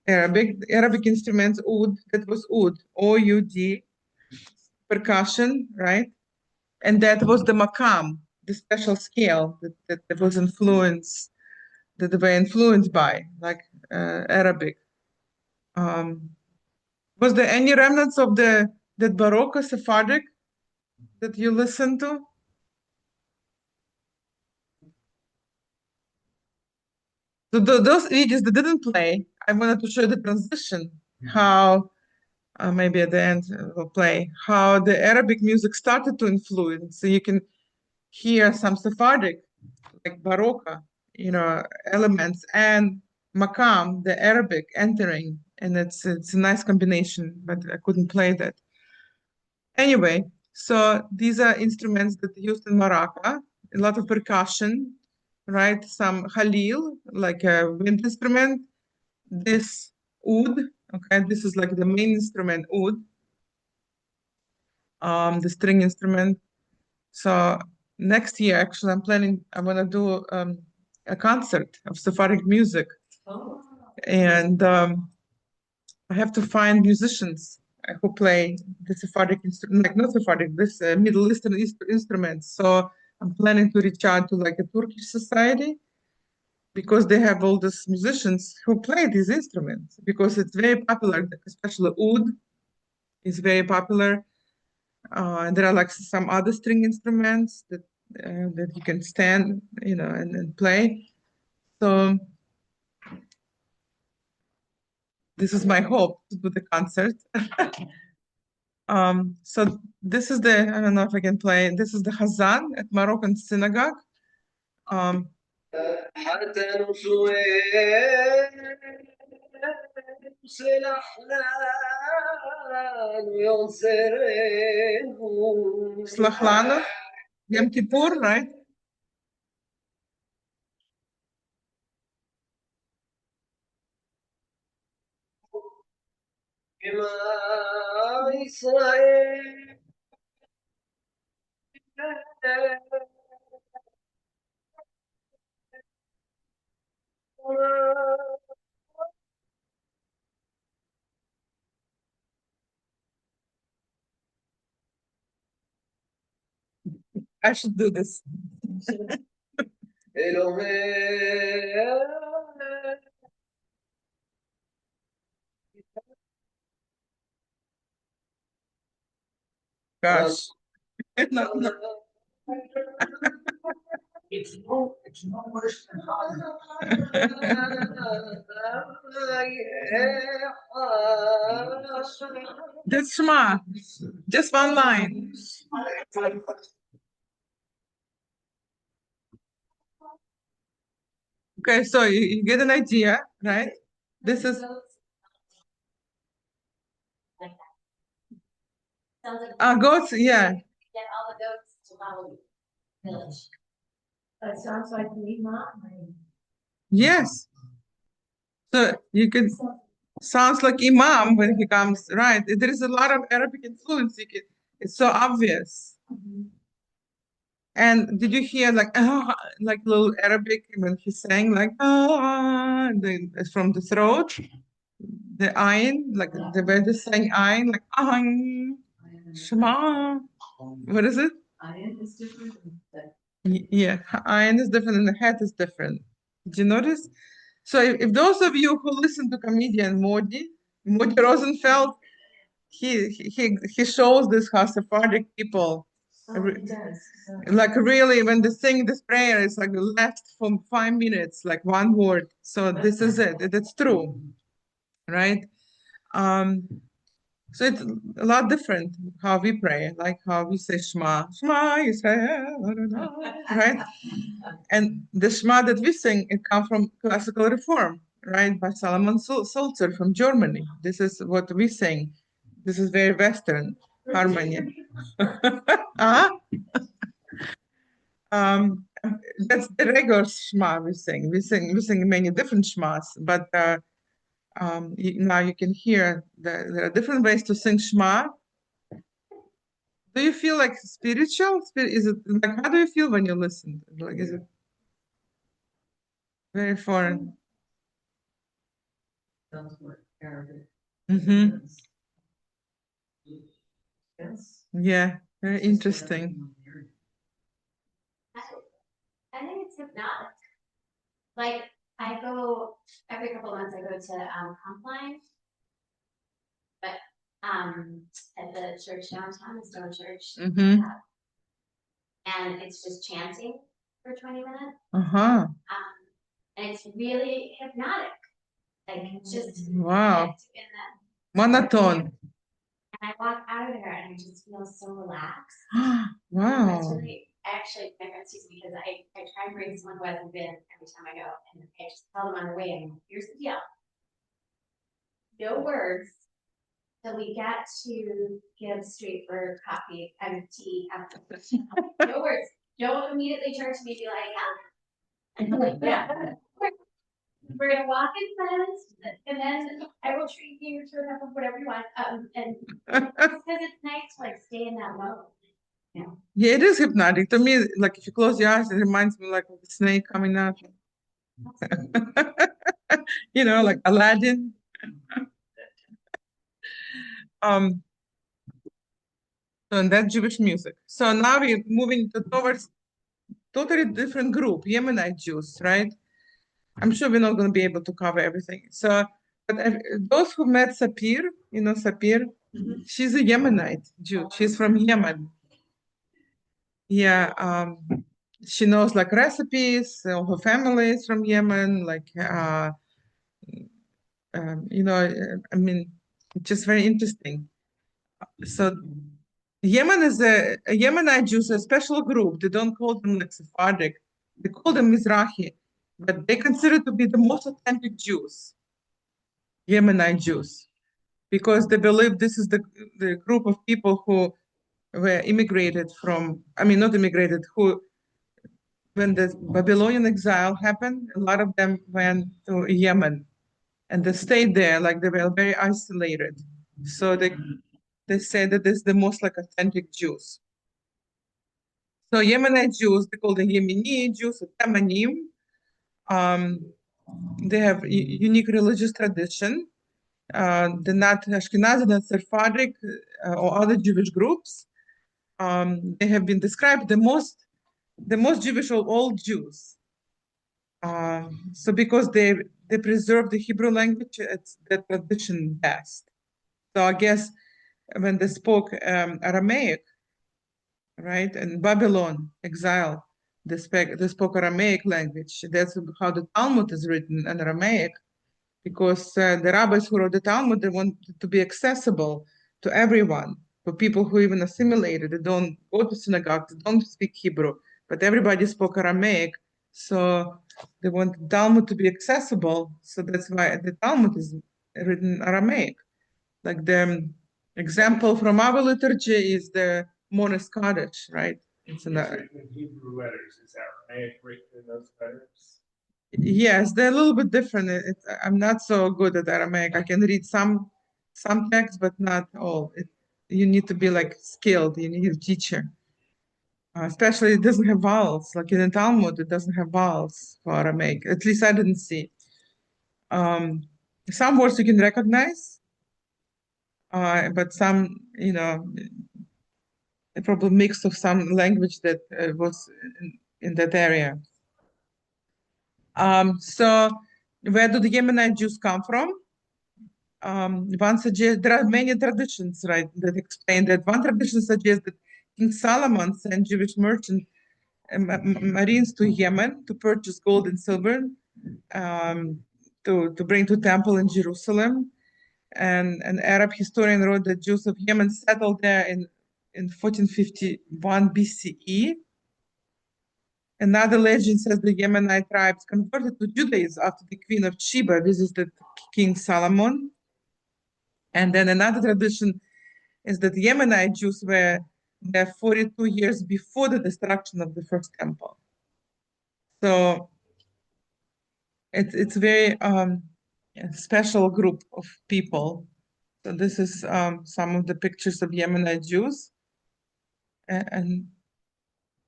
Arabic instruments, oud, that was oud, O-U-D, percussion, right? And that was the makam, the special scale that was influenced, that they were influenced by, like Arabic. Was there any remnants of that Baroque Sephardic that you listened to? So those ages that didn't play, I wanted to show the transition, how maybe at the end we'll play, how the Arabic music started to influence. So you can hear some Sephardic, like Baroque, elements, and Makam, the Arabic, entering, and it's a nice combination, but I couldn't play that. Anyway, so these are instruments that are used in Morocco, a lot of percussion, right? Some Khalil, like a wind instrument. This oud, okay, this is like the main instrument, oud, the string instrument. So next year, actually, I'm gonna do a concert of Sephardic music. Oh. And I have to find musicians who play the Sephardic instrument, like not Sephardic, this Middle Eastern instruments. So I'm planning to reach out to like a Turkish society because they have all these musicians who play these instruments because it's very popular, especially oud is very popular. And there are like some other string instruments that you can stand, and play. So this is my hope to do the concert. So this is I don't know if I can play. This is the Hazan at Moroccan synagogue. Slachlana, Yom Kippur, right? I should do this. gosh. No, no. It's no worse than That's Shema. Just one line. Okay, so you get an idea, right? This is Sounds like goats, yeah. get all the goats to follow the village. That sounds like me, mom. Yes. So you can sounds like Imam when he comes, right? There is a lot of Arabic influence. It's so obvious. And did you hear like little Arabic when he sang like from the throat, the ayin, like the way they sang ayin, like ayin, shema. What is it? Iron is different. Yeah, ayin is different and the head is different. Did you notice? So if those of you who listen to comedian Modi Rosenfeld, he shows this how Sephardic people like really when they sing this prayer, it's like left for 5 minutes, like one word. So this is it. It's true, right? So it's a lot different how we pray, like how we say Shema, Shema Yisrael, right? And the Shema that we sing, it comes from classical reform, right? By Solomon Sulzer from Germany. This is what we sing. This is very Western harmony. Um, that's the regular Shema we sing. We sing many different Shmas, but now you can hear that there are different ways to sing Shema. Do you feel like spiritual? Is it like how do you feel when you listen? Like is it very foreign? Sounds more Arabic. Mm-hmm. Yes. Yeah, very interesting. I think it's hypnotic. Like I go every couple of months. I go to Compline, but at the church downtown, the Stone Church, Mm-hmm. and it's just chanting for 20 minutes. Uh-huh. And it's really hypnotic. Like just Wow. in that. Monotone. And I walk out of there and I just feel so relaxed. Wow. It's really, actually, my friends tease me because I try and bring someone who hasn't been every time I go, and I just tell them on the way, and here's the deal. No words till we get to give street for coffee and tea after. No words. Don't immediately turn to me and be like, oh. Like, yeah. We're gonna walk in silence, and then I will treat you to a cup of whatever you want. And because it's nice to like stay in that mode. Yeah. Yeah, it is hypnotic. To me, like if you close your eyes, it reminds me like of the snake coming out. You know, like Aladdin. So and that's Jewish music. So now we're moving towards totally different group, Yemenite Jews, right? I'm sure we're not going to be able to cover everything. So, but those who met Sapir, you know Sapir, she's a Yemenite Jew. She's from Yemen. Yeah, she knows like recipes. Her family is from Yemen. Like, you know, I mean, it's just very interesting. So, Yemen is a Yemenite Jews, a special group. They don't call them like Sephardic. They call them Mizrahi, but they consider to be the most authentic Jews, Yemenite Jews, because they believe this is the group of people who were immigrated from, I mean, not immigrated, who, when the Babylonian exile happened, a lot of them went to Yemen and they stayed there, like they were very isolated. So they say that this is the most like authentic Jews. So Yemenite Jews, they call them Yemeni Jews, or Temanim. They have unique religious tradition. They're not Ashkenazi, not Sephardic, or other Jewish groups. They have been described the most Jewish of all Jews. So because they preserve the Hebrew language, it's the tradition best. So I guess when they spoke Aramaic, right? And Babylon, exile, they spoke Aramaic language. That's how the Talmud is written in Aramaic, because the rabbis who wrote the Talmud, they want it to be accessible to everyone, for people who even assimilated, they don't go to synagogue, they don't speak Hebrew, but everybody spoke Aramaic, so they want the Talmud to be accessible, so that's why the Talmud is written in Aramaic. Like the example from our liturgy is the Mona's Kaddish, right? It's an, Hebrew letters, is Aramaic written in those letters? yes, they're a little bit different. I'm not so good at Aramaic. I can read some text, but not all. You need to be like skilled. You need a teacher. Especially it doesn't have vowels. Like in the Talmud, it doesn't have vowels for Aramaic. At least I didn't see. Some words you can recognize, but some, probably mix of some language that was in that area. So where do the Yemenite Jews come from? One suggests there are many traditions, right, that explain that. One tradition suggests that King Solomon sent Jewish merchants, marines to Yemen to purchase gold and silver, to bring to temple in Jerusalem. And an Arab historian wrote that Jews of Yemen settled there in 1451 BCE. Another legend says the Yemenite tribes converted to Judaism after the Queen of Sheba visited King Solomon. And then another tradition is that Yemenite Jews were there 42 years before the destruction of the first temple. So it's very a special group of people. So this is some of the pictures of Yemenite Jews. And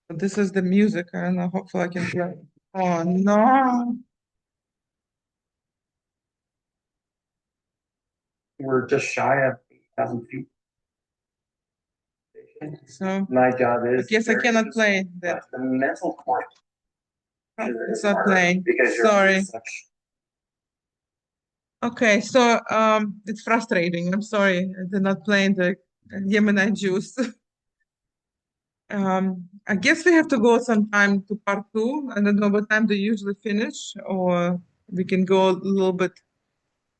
this is the music. I don't know, hopefully I can play. Oh no. We're just shy of 8,000 feet. So My job I is. guess I cannot play that. The mental point. It's not playing. Because Sorry. Such... Okay, so it's frustrating. I'm sorry, they're not playing the Yemenite Jews. I guess we have to go sometime to part 2. I don't know what time they usually finish, or we can go a little bit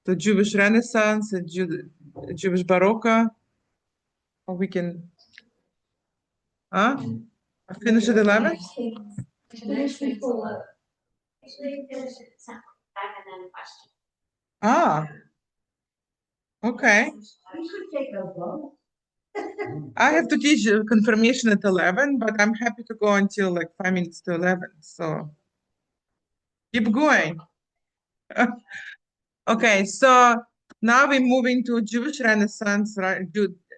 to Jewish Renaissance and Jewish Baroque, or we can, finish at 11? Finish before. Actually, finish it, back and then question. Okay. We should take a vote. I have to teach confirmation at 11, but I'm happy to go until like 5 minutes to 11. So keep going. Okay, so now we're moving to Jewish Renaissance, right?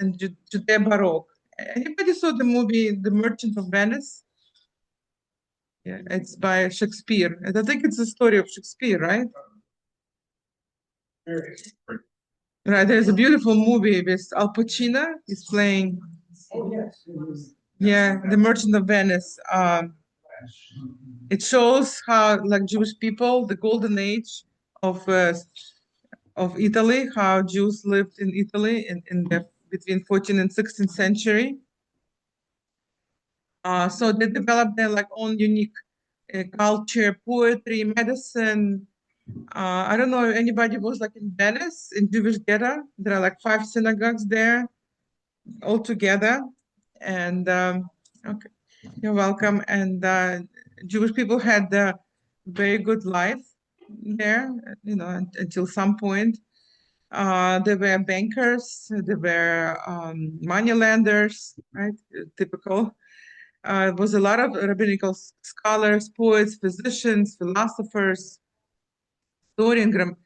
And Judea Baroque. Anybody saw the movie The Merchant of Venice? Yeah, it's by Shakespeare. And I think it's the story of Shakespeare, right? Right, there's a beautiful movie with Al Pacino. He's playing. Oh, yes. Yeah, The Merchant of Venice. It shows how, like, Jewish people, the golden age of Italy, how Jews lived in Italy in the between 14th and 16th century. So they developed their like own unique culture, poetry, medicine. I don't know if anybody was like in Venice, in Jewish ghetto. There are like 5 synagogues there all together. And okay, you're welcome. And Jewish people had a very good life there, until some point. They were bankers, they were moneylenders, right? Typical. There was a lot of rabbinical scholars, poets, physicians, philosophers, historian,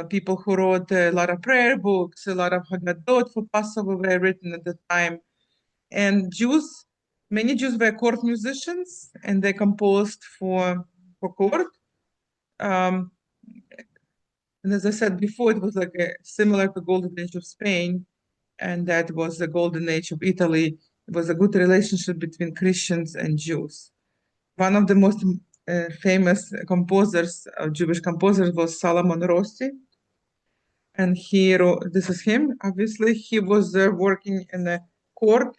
people who wrote a lot of prayer books, a lot of Haggadot for Passover were written at the time. And many Jews were court musicians, and they composed for court. And as I said before, it was like similar to Golden Age of Spain, and that was the Golden Age of Italy. It was a good relationship between Christians and Jews. One of the most famous composers, Jewish composers, was Solomon Rossi. And he wrote, this is him, obviously. He was working in the court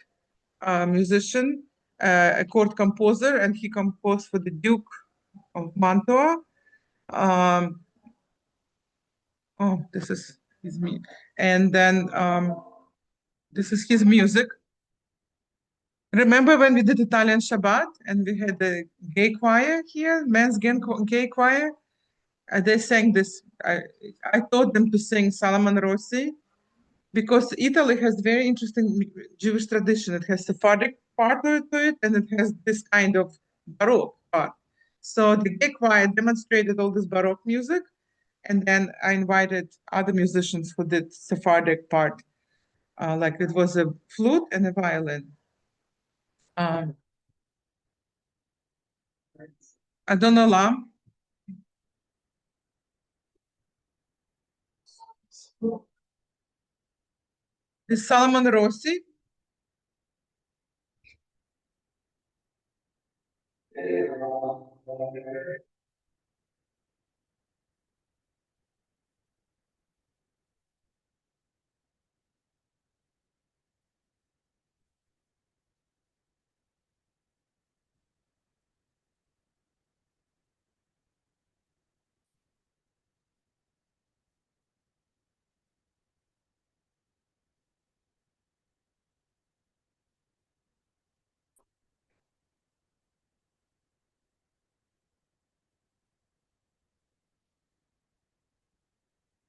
musician, a court composer, and he composed for the Duke of Mantua. Oh, this is his me. And then this is his music. Remember when we did Italian Shabbat and we had the gay choir here, men's gay choir? They sang this. I taught them to sing Salomon Rossi because Italy has very interesting Jewish tradition. It has Sephardic part to it, and it has this kind of Baroque part. So the gay choir demonstrated all this Baroque music, and then I invited other musicians who did Sephardic part. Like it was a flute and a violin. Adonolam. This Salomon Rossi.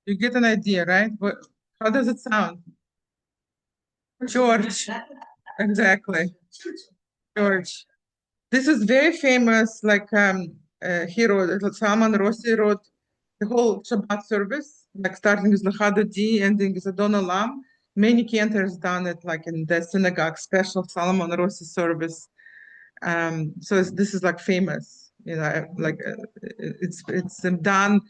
You get an idea, right? How does it sound? George. Exactly. George. This is very famous, like hero. Salman Rossi wrote the whole Shabbat service, like starting with Lachado D, ending with Adon Olam. Many cantors done it, like in the synagogue, special Salman Rossi service. So this is like famous, like it's done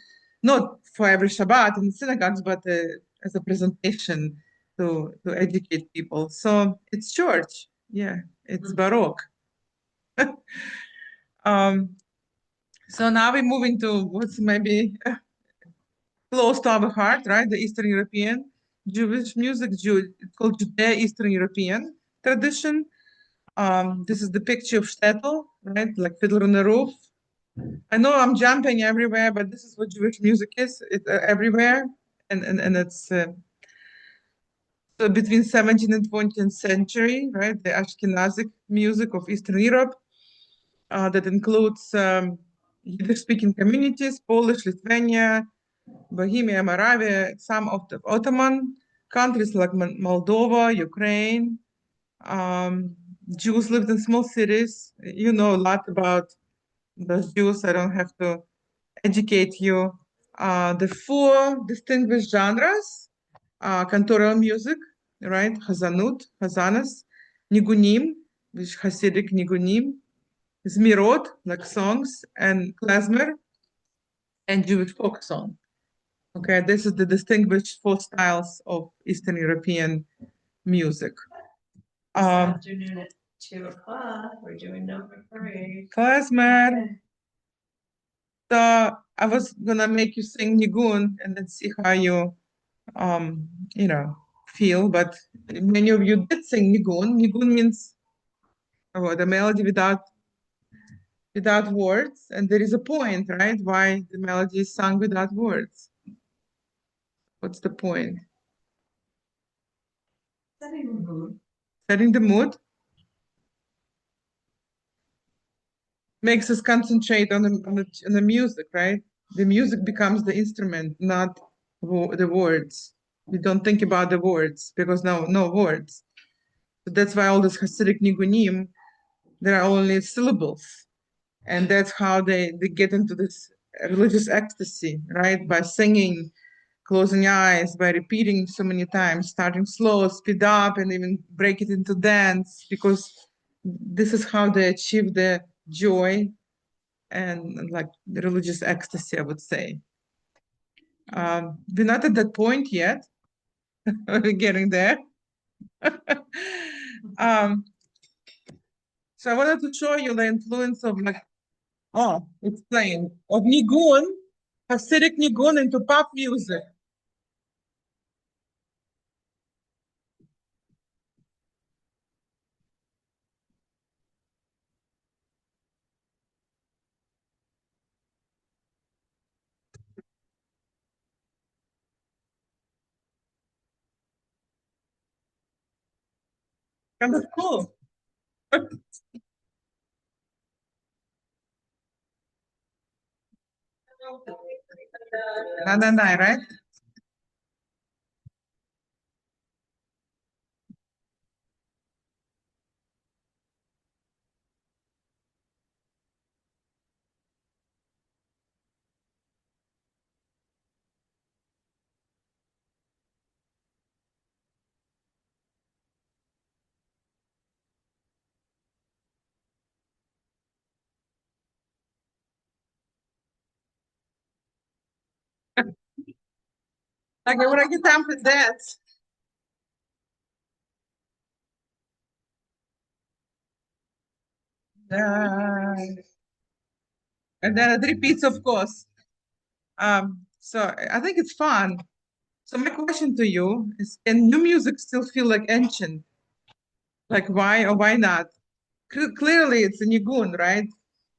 not for every Shabbat in the synagogues, but as a presentation to educate people. So it's George, yeah, it's Baroque. So now we're moving to what's maybe close to our heart, right? The Eastern European Jewish music, it's called Judeo-Eastern European tradition. This is the picture of shtetl, right? Like Fiddler on the Roof. I know I'm jumping everywhere, but this is what Jewish music is. It's everywhere, and it's so between 17th and 20th century, right? The Ashkenazic music of Eastern Europe that includes Yiddish-speaking communities, Polish, Lithuania, Bohemia, Moravia, some of the Ottoman countries like Moldova, Ukraine. Jews lived in small cities. You know a lot about those Jews. I don't have to educate you. The four distinguished genres, cantorial music, right? Hazanut, Hazanas, Nigunim, which Hasidic Nigunim, Zmirot, like songs, and klezmer, and Jewish folk song. Okay, this is the distinguished four styles of Eastern European music. This afternoon at 2:00, we're doing number 3. Klezmer. So I was gonna make you sing Nigun and then see how you, feel. But many of you did sing Nigun. Nigun means the melody without words, and there is a point, right? Why the melody is sung without words. What's the point? Setting the mood. Setting the mood. Makes us concentrate on the music, right? The music becomes the instrument, not the words. We don't think about the words because no words. So that's why all this Hasidic nigunim, there are only syllables, and that's how they get into this religious ecstasy, right? By singing, closing eyes, by repeating so many times, starting slow, speed up, and even break it into dance, because this is how they achieve the joy and like the religious ecstasy, I would say. We're not at that point yet. We're getting there. So I wanted to show you the influence of it's playing, of Nigun, Hasidic Nigun into pop music. Kind of cool. Right? Agora que tá for that. And then it repeats, of course. So I think it's fun. So my question to you is, can new music still feel like ancient? Like why or why not? Clearly it's a nigun, right?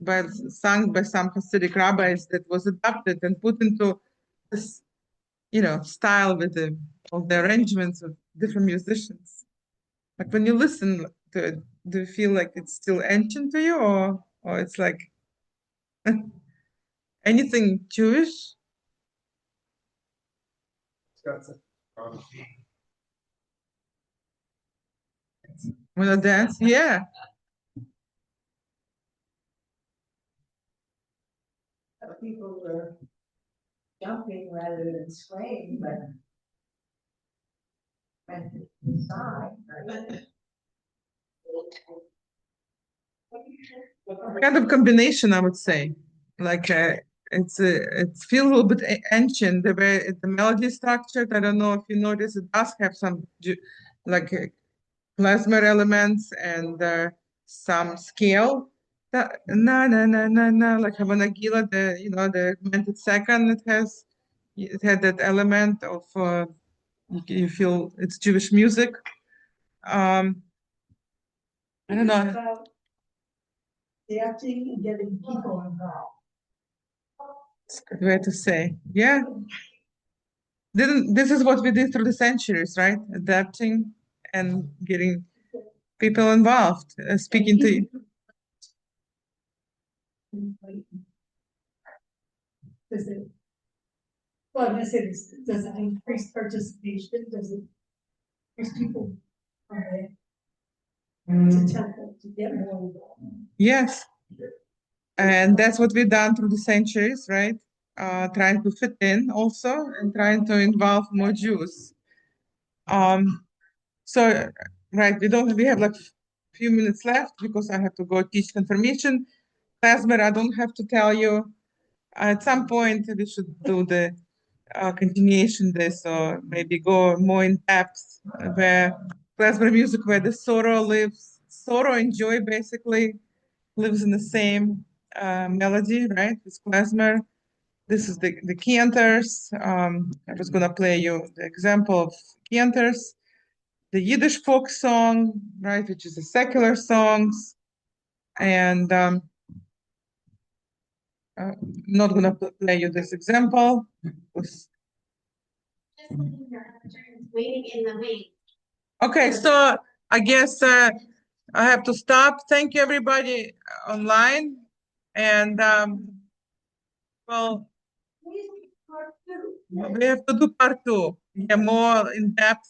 But sung by some Hasidic rabbis that was adapted and put into this, style with all the arrangements of different musicians. Like when you listen to it, do you feel like it's still ancient to you, or it's like anything Jewish? Wanna dance? Yeah. People were jumping rather than swaying, but went inside, right? Kind of combination, I would say. Like it feels a little bit ancient. The way the melody is structured. I don't know if you notice, it does have some like klezmer elements and some scale. Na na na na na, like Havana Gila, the augmented second. It had that element of you feel it's Jewish music. I don't know. About the acting and getting people involved. It's a good way to say. Yeah. This is what we did through the centuries, right? Adapting and getting people involved, speaking to you. Does it, well, I'm gonna say this, does it increase participation? Does it increase people to temple to get more involved? Yes. And that's what we've done through the centuries, right? Trying to fit in also and trying to involve more Jews. So, right, we have like a few minutes left because I have to go teach confirmation. Klezmer, I don't have to tell you. At some point, we should do the continuation this, or maybe go more in depth where klezmer music, where the sorrow lives, sorrow and joy basically lives in the same melody, right? It's klezmer. This is the Cantors. I was gonna play you the example of Cantors, the Yiddish folk song, right, which is a secular songs, and not gonna play you this example. Just waiting in the wait. Okay, so I guess I have to stop. Thank you, everybody online, and well, we have to do part two. Yeah, more in depth